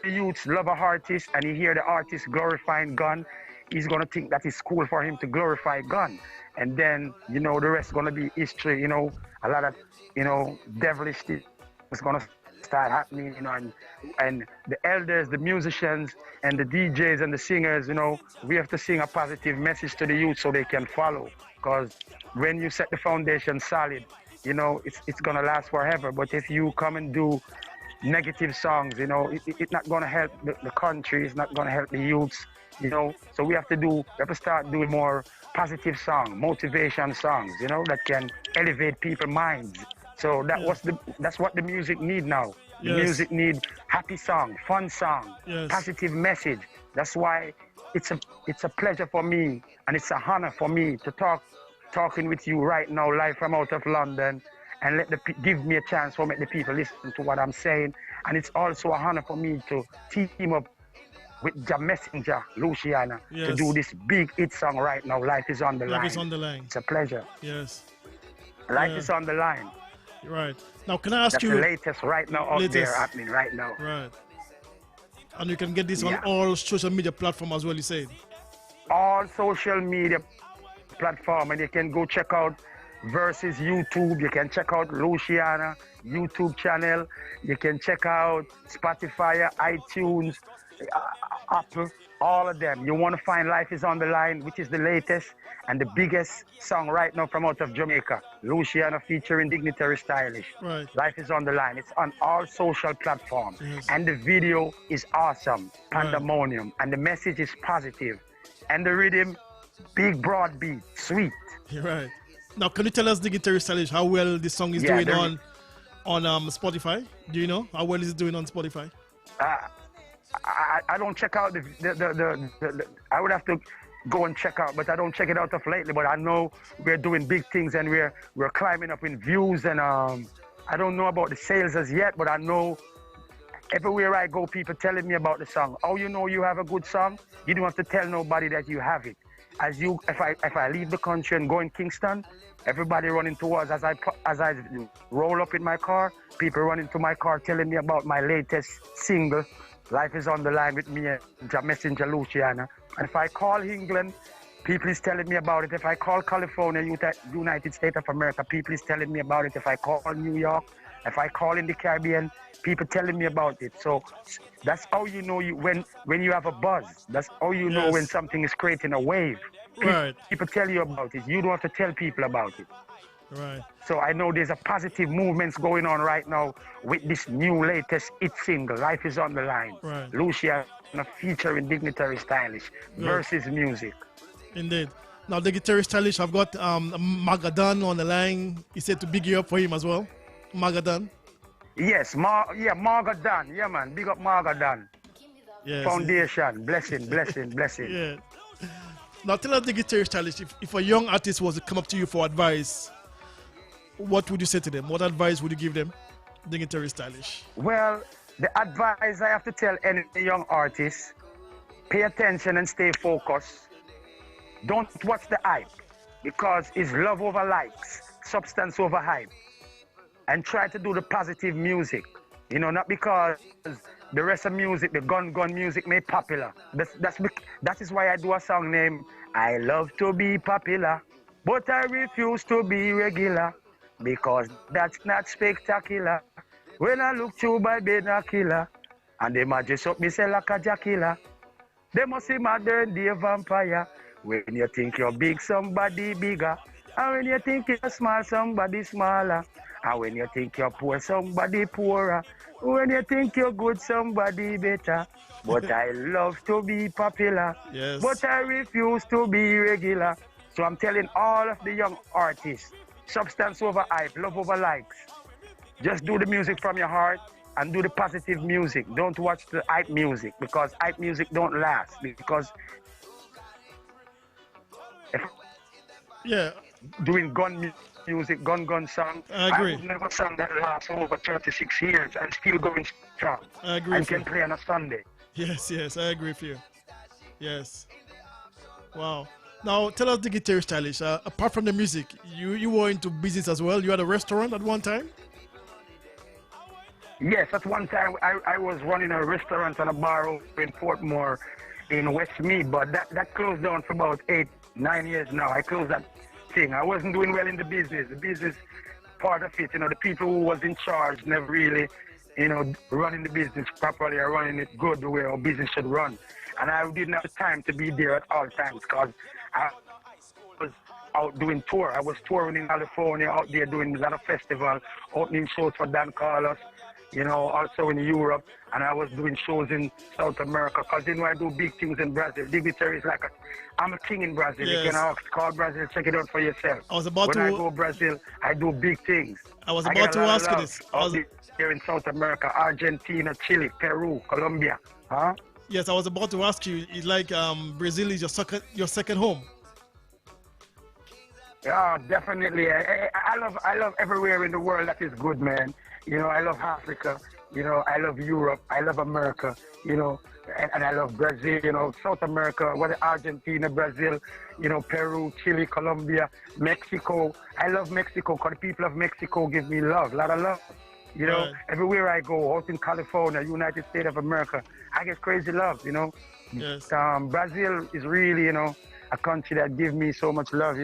the youths love a artist and he hear the artist glorifying gun, he's gonna think that it's cool for him to glorify gun, and then you know the rest gonna be history. You know, a lot of devilish things is gonna start happening, you know, and the elders, the musicians, and the DJs and the singers, you know, we have to sing a positive message to the youth so they can follow. Because when you set the foundation solid, you know, it's gonna last forever. But if you come and do negative songs, you know, it's not gonna help the country. It's not gonna help the youths, you know. So we have to start doing more positive songs, motivation songs, you know, that can elevate people's minds. So that's what the music need now. The music need happy song, fun song, positive message. That's why it's a pleasure for me, and it's an honor for me to talking with you right now, live from out of London, and give me a chance for make the people listen to what I'm saying. And it's also an honor for me to team up with the messenger, Luciana, to do this big hit song right now. Life is on the line. Life is on the line. It's a pleasure. Yes. Life is on the line. Right. Now, can I ask That's you? the latest right now out there happening right now. Right. And you can get this on all social media platforms as well, you said? All social media platform, and you can go check out Versus YouTube. You can check out Luciana YouTube channel. You can check out Spotify, iTunes, Apple, all of them. You want to find Life is on the Line, which is the latest and the biggest song right now from out of Jamaica. Luciana featuring Dignitary Stylish. Right. Life is on the Line. It's on all social platforms. And the video is awesome. Pandemonium. And the message is positive. And the rhythm, big broad beat, sweet. You're right. Now, can you tell us, Dignitary Stylish, how well this song is doing on Spotify? Do you know how well is it doing on Spotify? I don't check out I would have to go and check out, but I don't check it out of lately. But I know we're doing big things, and we're climbing up in views, and I don't know about the sales as yet, but I know everywhere I go, people telling me about the song. Oh, you know you have a good song? You don't have to tell nobody that you have it. If I leave the country and go in Kingston, everybody running towards as I roll up in my car, people running to my car telling me about my latest single, Life is on the Line, with me and the messenger Luciana. And if I call England, people is telling me about it. If I call California, United States of America, people is telling me about it. If I call New York, if I call in the Caribbean, people telling me about it. So that's how you know when you have a buzz. That's how you know when something is creating a wave. People tell you about it. You don't have to tell people about it. Right. So I know there's a positive movements going on right now with this new latest hit single, Life is on the Line. Right. Luciana featuring Dignitary Stylish, Versus Music. Indeed. Now, Dignitary Stylish, I've got Magadan on the line. He said to big you up for him as well. Magadan. Yes, Magadan. Yeah, man. Big up Magadan. Yes. Foundation. Blessing. Yeah. Now, tell us, Dignitary Stylish, if a young artist was to come up to you for advice, what would you say to them? What advice would you give them, Dignitary Stylish? Well, the advice I have to tell any young artist, pay attention and stay focused. Don't watch the hype, because it's love over likes. substance over hype and try to do the positive music. You know, not because the rest of music, the gun music, made popular. That is why I do a song named I Love to Be Popular, but I refuse to be regular, because that's not spectacular. When I look through my binocular, and they might dress up me say like a jackilla, they must see modern day vampire. When you think you're big, somebody bigger. And when you think you're small, somebody smaller. And when you think you're poor, somebody poorer. When you think you're good, somebody better. But I love to be popular. Yes. But I refuse to be regular. So I'm telling all of the young artists, substance over hype, love over likes. Just do the music from your heart and do the positive music. Don't watch the hype music, because hype music don't last. Because doing gun music, gun song, I agree. I would never song that lasts over 36 years and still going strong. I agree. And can play on a Sunday. Yes, I agree with you. Yes. Wow. Now, tell us, Dignitary Stylish, apart from the music, you were into business as well. You had a restaurant at one time? Yes, at one time I was running a restaurant and a bar in Portmore in Westmead, but that closed down for about 8-9 years now. I closed that thing. I wasn't doing well in the business. The business part of it, the people who was in charge never really, running the business properly or running it good the way our business should run. And I didn't have the time to be there at all times, because I was out doing tour. I was touring in California, out there doing a lot of festivals, opening shows for Dan Carlos, also in Europe, and I was doing shows in South America, because I do big things in Brazil. Dignitary is I'm a king in Brazil. Yes. You can call Brazil, check it out for yourself. When I go Brazil, I do big things. I was about to ask you this. Here in South America, Argentina, Chile, Peru, Colombia. Huh? Yes, I was about to ask you, it's like Brazil is your second home. Yeah, definitely. I love everywhere in the world that is good, man. I love Africa. I love Europe. I love America. And I love Brazil. South America, whether Argentina, Brazil, Peru, Chile, Colombia, Mexico. I love Mexico because the people of Mexico give me love, a lot of love. Right. Everywhere I go, out in California, United States of America, I get crazy love. Yes. Brazil is really, a country that gives me so much love,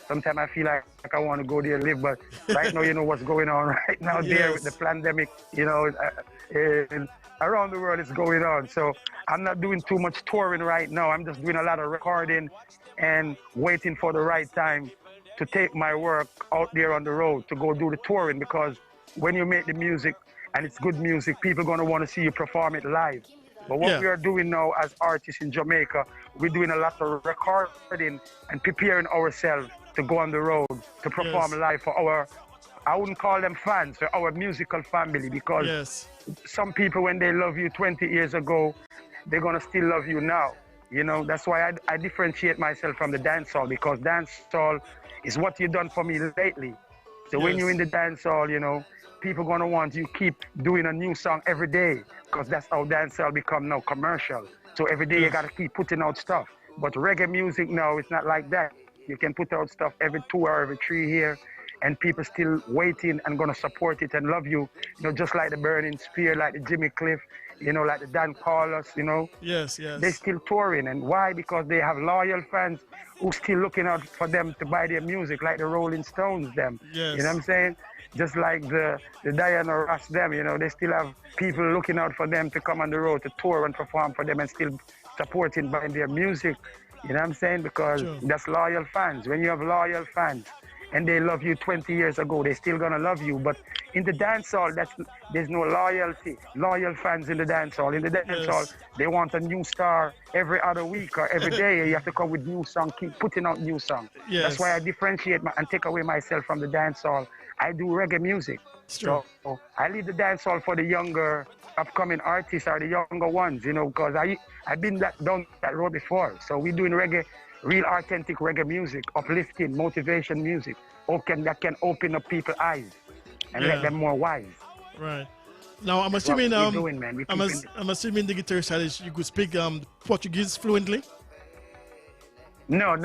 Sometimes I feel like I want to go there and live, but right now, what's going on right now there with the pandemic, and around the world it's going on. So I'm not doing too much touring right now. I'm just doing a lot of recording and waiting for the right time to take my work out there on the road to go do the touring, because when you make the music and it's good music, people are going to want to see you perform it live. But what we are doing now as artists in Jamaica, we're doing a lot of recording and preparing ourselves to go on the road, to perform live for I wouldn't call them fans, for our musical family, because some people, when they love you 20 years ago, they're going to still love you now. That's why I differentiate myself from the dancehall, because dancehall is what you've done for me lately. So when you're in the dancehall, people are going to want you keep doing a new song every day, because that's how dancehall become now commercial. So every day you got to keep putting out stuff. But reggae music now, it's not like that. You can put out stuff every 2 or every 3 years, and people still waiting and going to support it and love you, just like the Burning Spear, like the Jimmy Cliff, like the Dan Carlos, Yes. They're still touring. And why? Because they have loyal fans who still looking out for them to buy their music, like the Rolling Stones, them. Yes. You know what I'm saying? Just like the Diana Ross, them, they still have people looking out for them to come on the road to tour and perform for them and still supporting by their music. You know what I'm saying? Because that's loyal fans. When you have loyal fans and they love you 20 years ago, they're still going to love you. But in the dancehall, there's no loyalty. Loyal fans in the dancehall. In the dancehall, they want a new star every other week or every day. You have to come with new song, keep putting out new song. Yes. That's why I differentiate and take away myself from the dancehall. I do reggae music. So I leave the dancehall for the younger upcoming artists or the younger ones, because I've been down that road before. So we're doing reggae, real authentic reggae music, uplifting, motivation music, that can open up people's eyes and let them more wise. Right. Now I'm assuming I'm assuming Dignitary Stylish, you could speak Portuguese fluently. No.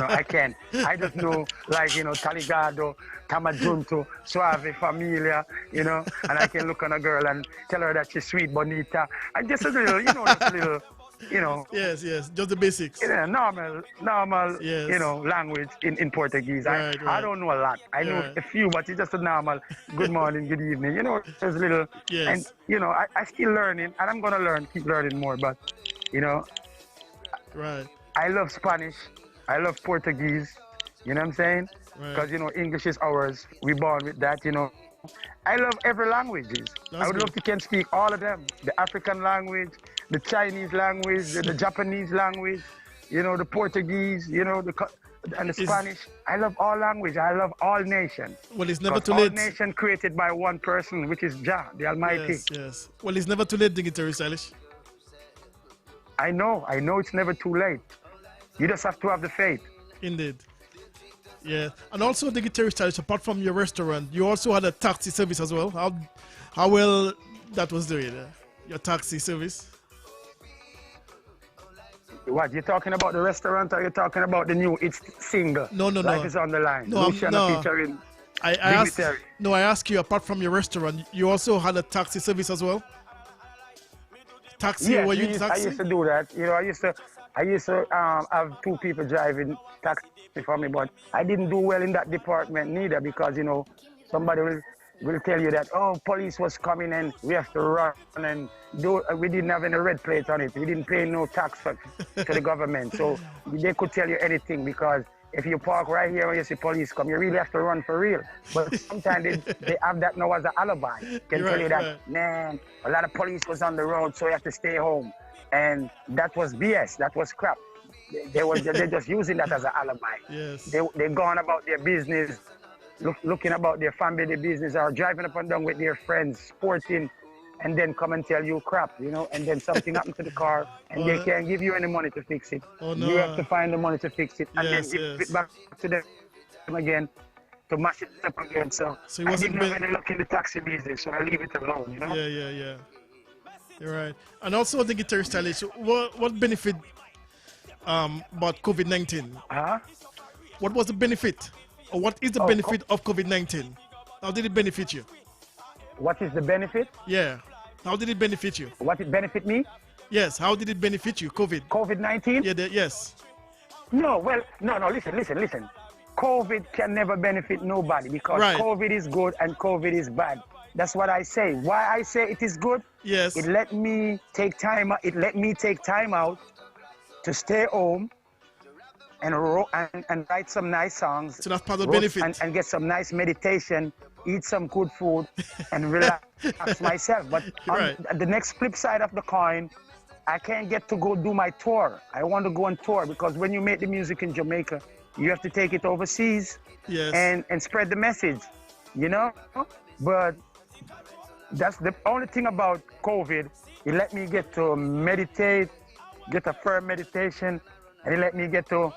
I can't. I just know, like, Taligado, Tamajunto, Suave, Familia, and I can look on a girl and tell her that she's sweet, bonita. And just a little, just a little, Yes, just the basics. Normal, yes. Language in Portuguese. Right. I don't know a lot. I know a few, but it's just a normal good morning, good evening. There's little, yes. And, I still learning, and I'm going to keep learning more, but, right. I love Spanish. I love Portuguese. You know what I'm saying? Because, English is ours. We're born with that, I love every languages. I would love to can speak all of them. The African language, the Chinese language, the Japanese language, the Portuguese, and the Spanish. I love all language. I love all nations. Well, it's never too late. All nation created by one person, which is Jah, the Almighty. Yes. Well, it's never too late, Dignitary Stylish. I know it's never too late. You just have to have the faith. Indeed. Yeah. And also, Dignitary Stylish, apart from your restaurant, you also had a taxi service as well. How well that was doing, your taxi service? What, you're talking about the restaurant, or you're talking about the new single? No. Life is on the line. No, featuring I ask you, apart from your restaurant, you also had a taxi service as well? Taxi? Yes, were you taxi? I used to do that. I used to have two people driving taxi for me, but I didn't do well in that department neither, because somebody will tell you that, police was coming and we have to run, and we didn't have any red plate on it. We didn't pay no tax to the government, so they could tell you anything, because if you park right here when you see police come, you really have to run for real. But sometimes they have that now as an alibi. Can tell you that, man, a lot of police was on the road, so you have to stay home. And that was BS. That was crap. They're just using that as an alibi. Yes. They're going about their business, looking about their family business, or driving up and down with their friends, sporting, and then come and tell you crap, and then something happened to the car, and they can't give you any money to fix it. Oh, no. You have to find the money to fix it, and then give it back to them again to mash it up again. So I didn't have any luck in the taxi business, so I leave it alone, Yeah. You're right. And also, the Dignitary Stylish, what benefit about COVID-19? What was the benefit? Or what is the benefit of COVID-19? How did it benefit you? What is the benefit? Yeah. How did it benefit you? What it benefit me? Yes. How did it benefit you, COVID? COVID-19? Yeah, yes. No, listen. COVID can never benefit nobody, because COVID is good and COVID is bad. That's what I say. Why I say it is good? Yes. It let me take time out to stay home and write some nice songs. So that's part of the benefit. And get some nice meditation, eat some good food, and relax myself. But on the next flip side of the coin, I can't get to go do my tour. I want to go on tour, because when you make the music in Jamaica, you have to take it overseas and spread the message, But that's the only thing about COVID. It let me get to meditate, get a firm meditation, and it let me get to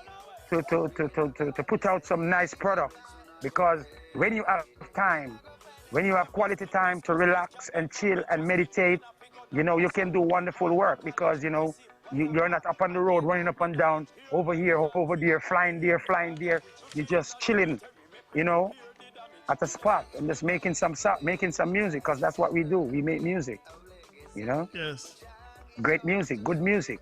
put out some nice product. Because when you have time, when you have quality time to relax and chill and meditate, you can do wonderful work, because you're not up on the road running up and down, over here, over there, flying there. You're just chilling, at a spot and just making some music, because that's what we do. We make music, Yes. Great music, good music,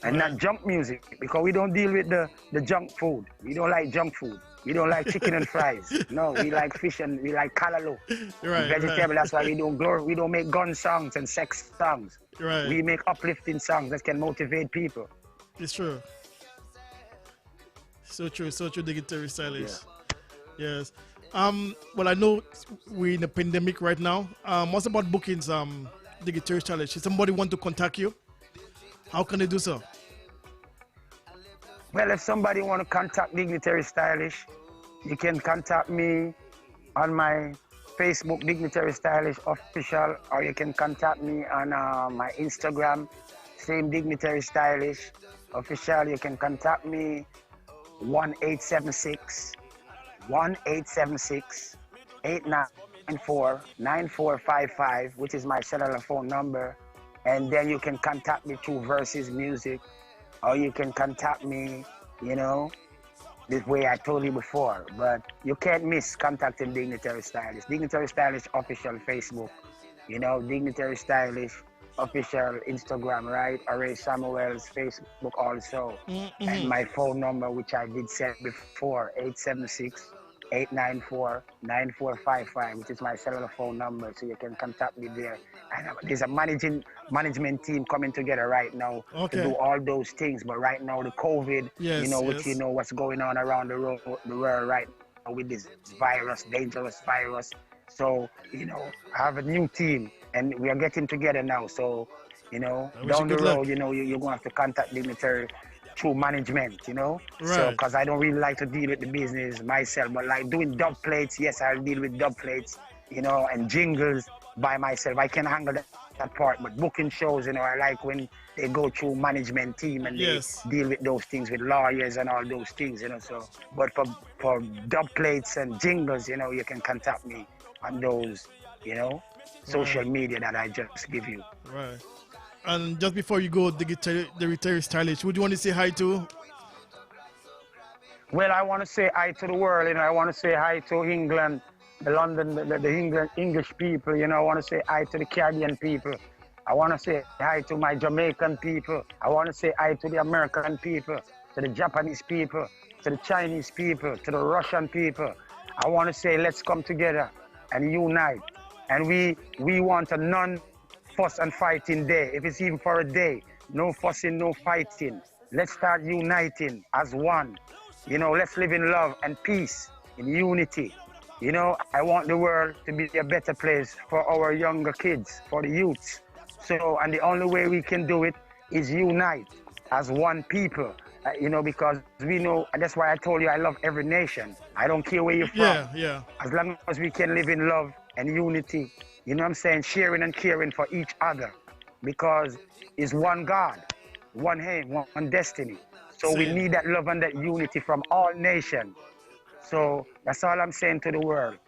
and not junk music, because we don't deal with the junk food. We don't like junk food. We don't like chicken and fries. No, we like fish and we like callaloo. Vegetable. That's why we don't make gun songs and sex songs. We make uplifting songs that can motivate people. It's true. So true, Dignitary Stylish. Yeah. Yes. Well, I know we're in a pandemic right now. What's about bookings, Dignitary Stylish? If somebody want to contact you, how can they do so? Well, if somebody want to contact Dignitary Stylish, you can contact me on my Facebook, Dignitary Stylish Official, or you can contact me on my Instagram, same Dignitary Stylish Official. You can contact me 1-876-894-9455, which is my cellular phone number. And then you can contact me through Versus Music, or you can contact me you know, this way I told you before. But you can't miss contacting Dignitary Stylish. Dignitary Stylish official Facebook, you know, Dignitary Stylish official Instagram, right? Array Samuel's Facebook also. And my phone number, which I did say before, 876-894-9455, which is my cellular phone number, so you can contact me there. And there's a management team coming together right now to do all those things. But right now, the COVID, you know, which you know what's going on around the world right now with this virus, dangerous virus. So, you know, I have a new team, and we are getting together now. So, you know, down the road, you know, you're going to have to contact Dignitary through management, you know? Right. So, because I don't really like to deal with the business myself, but like doing dub plates, yes, I'll deal with dub plates, you know, and jingles by myself. I can handle that part, but booking shows, you know, I like when they go through management team and they deal with those things with lawyers and all those things, you know? So, but for dub plates and jingles, you know, you can contact me on those, you know, social media that I just give you. Right. And just before you go, Dignitary Stylish, would you want to say hi to? Well, I want to say hi to the world, you know. I want to say hi to England, the London, the English people, you know. I want to say hi to the Caribbean people. I want to say hi to my Jamaican people. I want to say hi to the American people, to the Japanese people, to the Chinese people, to the Russian people. I want to say, let's come together and unite. And we want a non-fuss and fighting day. If it's even for a day, no fussing, no fighting. Let's start uniting as one. You know, let's live in love and peace, in unity. You know, I want the world to be a better place for our younger kids, for the youths. So, and the only way we can do it is unite as one people. You know, because we know, and that's why I told you I love every nation. I don't care where you're from. Yeah. As long as we can live in love and unity, you know what I'm saying, sharing and caring for each other, because it's one God, one aim, one destiny. So we need that love and that unity from all nations. So that's all I'm saying to the world.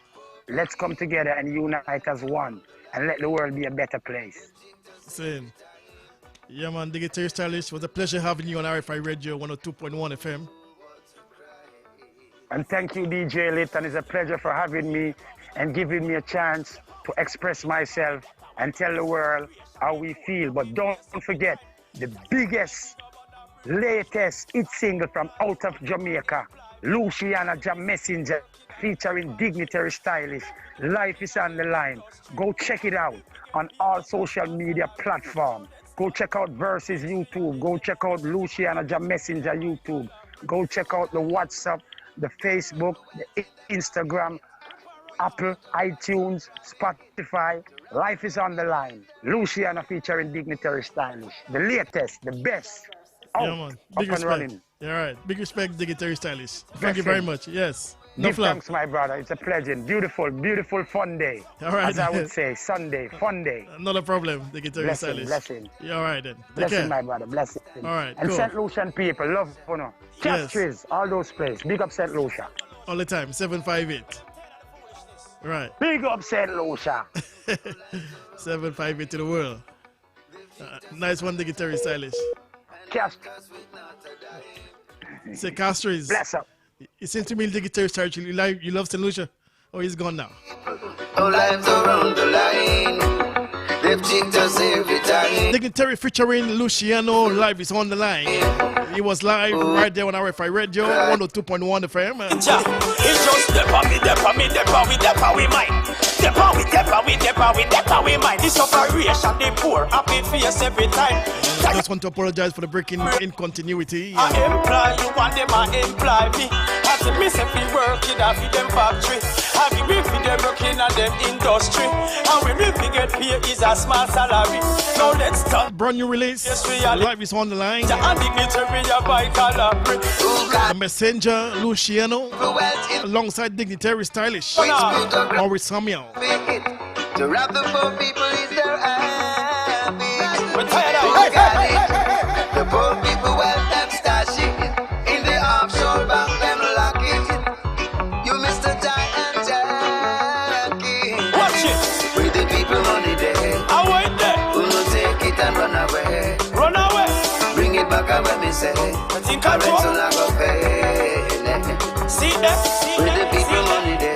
Let's come together and unite as one and let the world be a better place. Same. Yeah, man, Dignitary Stylish, it was a pleasure having you on RFI Radio 102.1 FM. And thank you, DJ Lit, and it's a pleasure for having me and giving me a chance to express myself and tell the world how we feel. But don't forget, the biggest, latest hit single from out of Jamaica, Luciana Jam Messenger, featuring Dignitary Stylish, Life is on the Line. Go check it out on all social media platforms. Go check out Versus YouTube. Go check out Luciana Jam Messenger YouTube. Go check out the WhatsApp, the Facebook, the Instagram, Apple, iTunes, Spotify. Life is on the Line. Luciana featuring Dignitary Stylish. The latest, the best. Yeah, man. Big respect. Running. Yeah, right. Big respect, Dignitary Stylish. Thank you very much. Yes. Give thanks, my brother. It's a pleasure. Beautiful, beautiful, fun day. All right. As I would say, Sunday, fun day. Not a problem, Dignitary Stylish. Blessing. Yeah, all right then. Blessing, my brother. Blessing. All right. And cool. St. Lucian people, love, you know. Castries, all those places. Big up St. Lucia. All the time, 758. Right. Big up St. Lucia. 758 to the world. Nice one, Dignitary Stylish. Castries. Say Castries. Bless up. It seems to me Dignitary Stylish, you love St. Lucia. Oh, he's gone now. Our lives around the line. They've cheated us every time. Dignitary featuring Luciano, Live is on the Line. He was live right there on RFI Radio, 102.1 FM. It's just depa we mind. Depa we mind. This operation, the poor, happy face every time. I just want to apologize for the breaking in continuity. I employ you and them I employ me. As if me say we work in a them factory. I be me for them working at them industry. And we really get paid is a small salary. Now let's start. Brand new release. Yes, Live is on the Line. The Messenger Luciano alongside Dignitary Stylish. Or Samuel. To rob the poor people is their habit. We're tired of the poor people wealth them stash it. In the offshore bank them lock it. You Mr. Tie and Jackie. Watch it. With the people money there. I wait there. Who will take it and run away. Run away. Bring it back and when me say. I think I rental I go pay. With the people money there.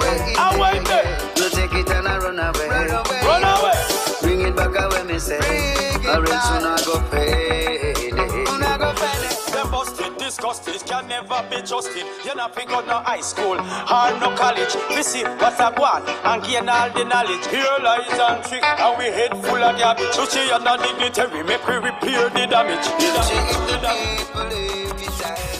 You take it and I run away. Run away. Bring it back away, me say. Or else you not go pay. Them busted, disgusted, can never be trusted. You not pick up no high school or no college. We see what's a one and gain all the knowledge. Here lies and trick, and we head full of garbage. So she and not dignitary, make we repair the damage.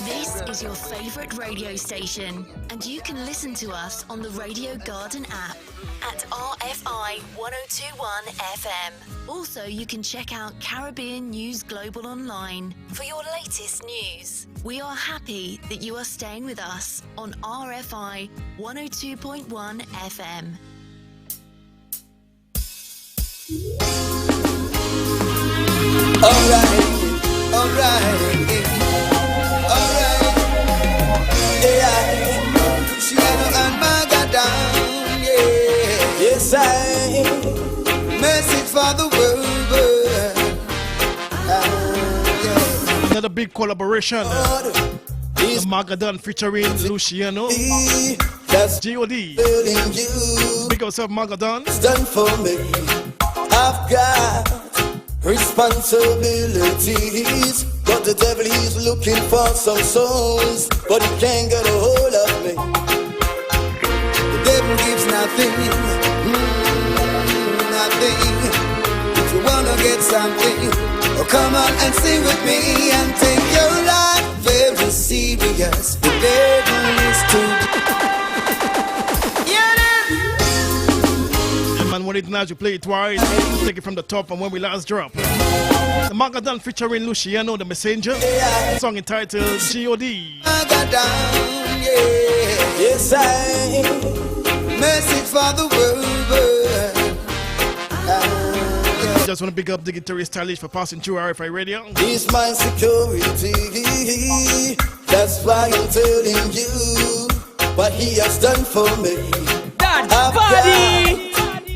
This is your favorite radio station, and you can listen to us on the Radio Garden app at RFI 1021 FM. Also, you can check out Caribbean News Global online for your latest news. We are happy that you are staying with us on RFI 102.1 FM. Alright. Yeah, Luciano and Magadan, yeah. Yes, message for the world. Yeah. Another big collaboration. Magadan featuring Luciano. That's G.O.D. Big yourself, Magadan. Stand for me. I've got responsibilities, but the devil he's looking for some souls, but he can't get a hold of me. The devil gives nothing, nothing. If you wanna get something, oh come on and sing with me and take your life very serious. The devil is too. And when it nice, you play it twice. Take it from the top and when we last drop. The Magadan featuring Luciano, the Messenger. The song entitled G.O.D. Magadan, yeah. Yes, message for the world. Just want to big up Dignitary Stylish for passing through RFI Radio. He's my security. That's why I'm telling you what he has done for me. I've got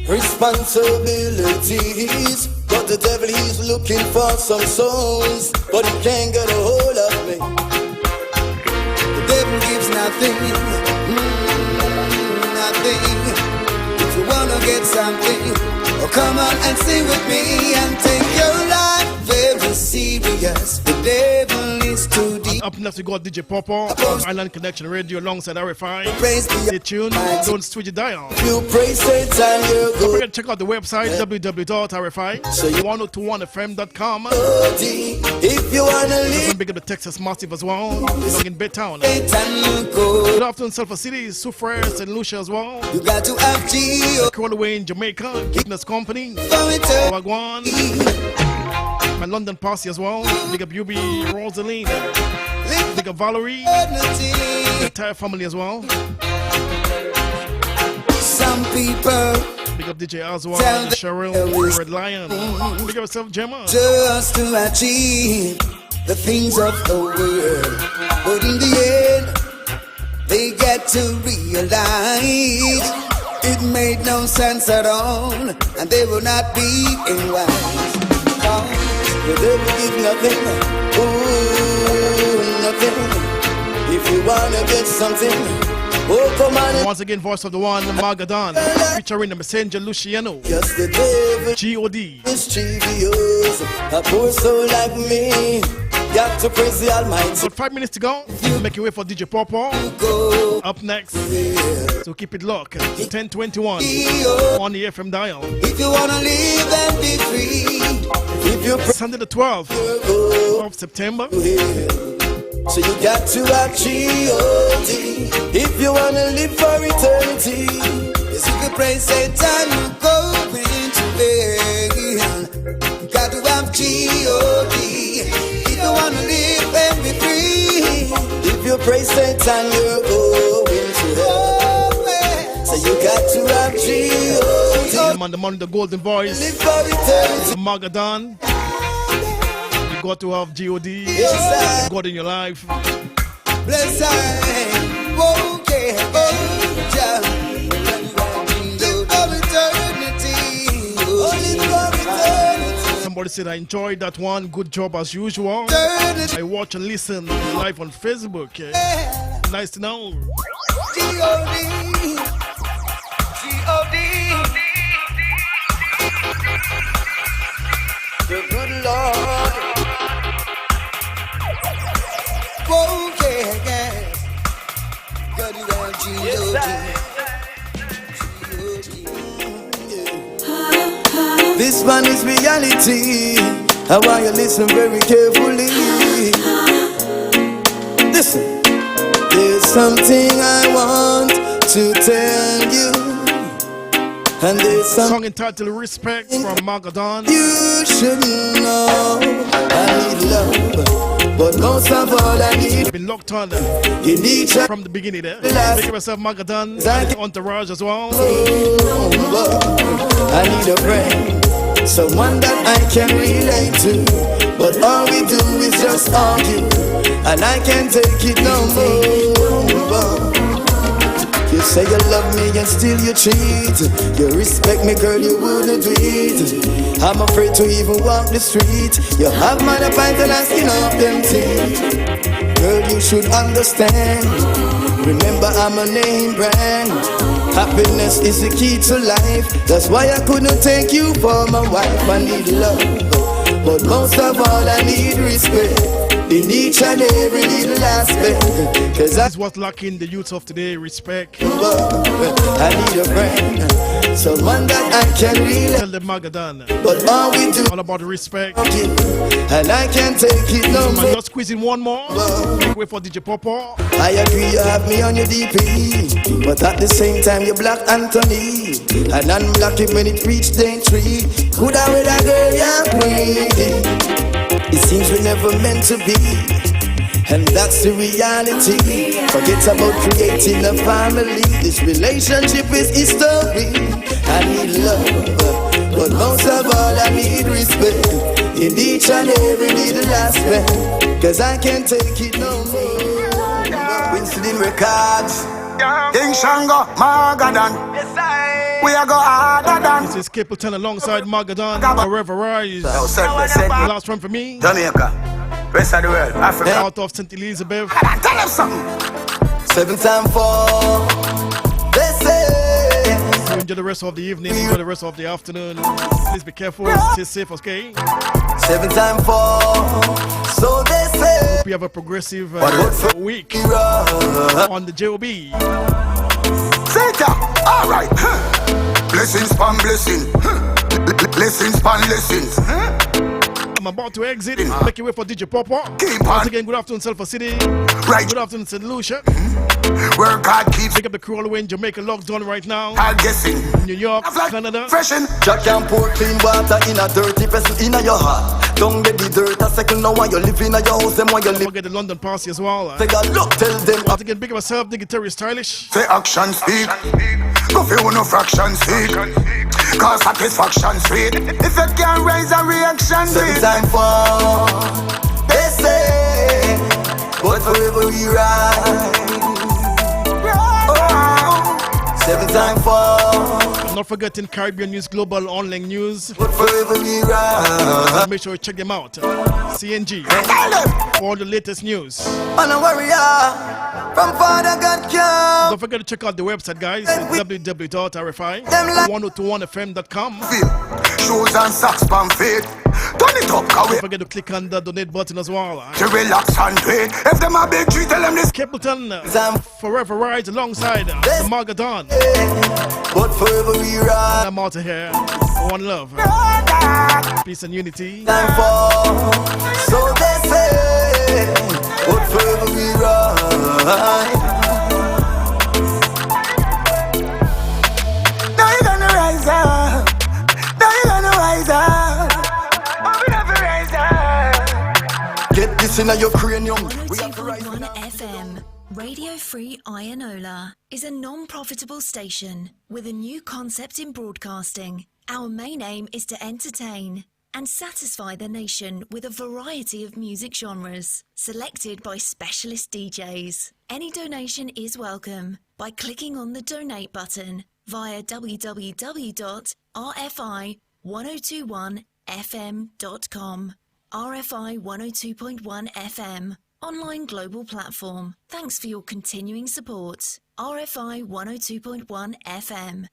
responsibilities, but the devil he's looking for some souls, but he can't get a hold of me. The devil gives nothing, nothing. If you wanna get something, oh come on and sing with me and take your life very serious. The devil is too deep. Up next we got DJ Popo, Island Connection Radio alongside RFI. Stay tuned, don't switch it dial. You praise Satan, you're good. Don't forget to check out the website www.rfi1021fm.com. If you wanna live, big up the Texas Massive as well. Along in Baytown. Good afternoon, Sulphur City, Sufre, St. Lucia as well. You got to have G.O. Crawlaway in Jamaica, Fitness Company, Wagwan. My London posse as well. Big up UB Rosaline. Big up Valerie. The entire family as well. Some people big up DJ Oswald, Cheryl, Red Lion. Big up yourself, Gemma. Just to achieve the things of the world, but in the end, they get to realize it made no sense at all, and they will not be in wise. The devil give nothing, nothing. If you wanna get something, oh come on. Once again, voice of the one, Magadan, featuring the Messenger Luciano. Just the devil, G.O.D. Mischievous, a poor soul like me. Got to praise the Almighty. Got 5 minutes to go. Make your way for DJ Popo. Up next. So keep it locked. 1021 on the FM dial. If you wanna live and be free, if you Sunday the 12th of September. So you got to have G.O.D. if you wanna live for eternity. Yes, you can praise Satan, you go into hell. You got to have G.O.D. if you wanna live and be free. If you praise Satan, you go into hell. So you got to have G.O.D. Man, the man, the golden voice. Live for eternity. Magadan. You got to have G.O.D. Yes, God in your life. Bless I, okay, oh, yeah. Live for eternity. Somebody said, I enjoyed that one. Good job as usual. I watch and listen live on Facebook. Nice to know. G-O-D. The good Lord. Okay, yeah. God, you are G-O-D. This one is reality. I want you to listen very carefully. Listen. There's something I want to tell you. And there's song entitled Respect from Magadan. You should know I need love, but most of all I need. I've been locked on from the beginning there. Making myself Magadan, entourage as well. I need a friend, someone that I can relate to. But all we do is just argue, and I can't take it no more. You say you love me and still you cheat. You respect me, girl, you wouldn't do it. I'm afraid to even walk the street. You have mine a pint and asking off them teeth. Girl, you should understand. Remember, I'm a name brand. Happiness is the key to life. That's why I couldn't take you for my wife. I need love, but most of all I need respect. In each and every little aspect. Cause that's what's lacking the youth of today, respect. I need a friend, someone that I can relate. Tell them Magadan. But all we do all about the respect. And I can't take it no more. I'm just squeezing one more. Wait for DJ Popo. I agree you have me on your DP, but at the same time you block Anthony and unblock it when it reached day 3. Could I with a girl you're pretty? It seems we're never meant to be, and that's the reality. Forget about creating a family. This relationship is history. I need love, but most of all I need respect. In each and every little aspect. Cause I can't take it no more. Winston Records, King Shango, Magadan. We are go harder than. This is Capleton alongside Magadan. Forever Rise. No, the last one for me. Jamaica, rest of the world, Africa. Out of St. Elizabeth. Tell them something. 7 times 4. They say. So enjoy the rest of the evening. Enjoy the rest of the afternoon. Please be careful. Stay safe, okay? 7 times 4. So they say. Hope you have a progressive week on the JOB. Zeta, alright. Blessings upon blessing. Blessings upon blessings. I'm about to exit. Make your way for DJ Popo. Once again, good afternoon, Sulphur City. Right. Good afternoon, St. Lucia. Where God keeps. Pick up the crew all the way in Jamaica, locked down right now. I'm guessing. New York, Canada. Freshen. Jack and pour clean water in a dirty vessel in your heart. Don't get the dirt a second now while you live in your house. Them while you live. Forget the London Pass as well. Take a look, tell them. Once again, big up myself, Dignitary Stylish. Say action speak. Go feel no fraction speak. Cause satisfaction sweet. If you can't raise a reaction, 7 times 4. They say, but forever we rise. 7 times 4. Not forgetting Caribbean News Global online news. But forever we rise. Make sure you check them out. CNG. For all the latest news. I'm a warrior. From Father God come. Don't forget to check out the website, guys. www.rfi1021fm.com. Shoes and socks from feet. Turn it up, don't forget to click on the donate button as well. To relax and wait. If them a big tree, tell them this. Capleton Forever Rides alongside the Magadan. But forever we ride. I'm out of here. One love. Peace and unity. Time for. So they say. But forever we ride. Now you're gonna rise up. Now you're gonna rise up. Get this in your cranium. 102.1 FM, Radio Free Ionola, is a non-profitable station with a new concept in broadcasting. Our main aim is to entertain and satisfy the nation with a variety of music genres, selected by specialist DJs. Any donation is welcome by clicking on the donate button via www.rfi1021 RFI102.1fm.com. RFI 102.1 FM. Online global platform. Thanks for your continuing support. RFI 102.1 FM.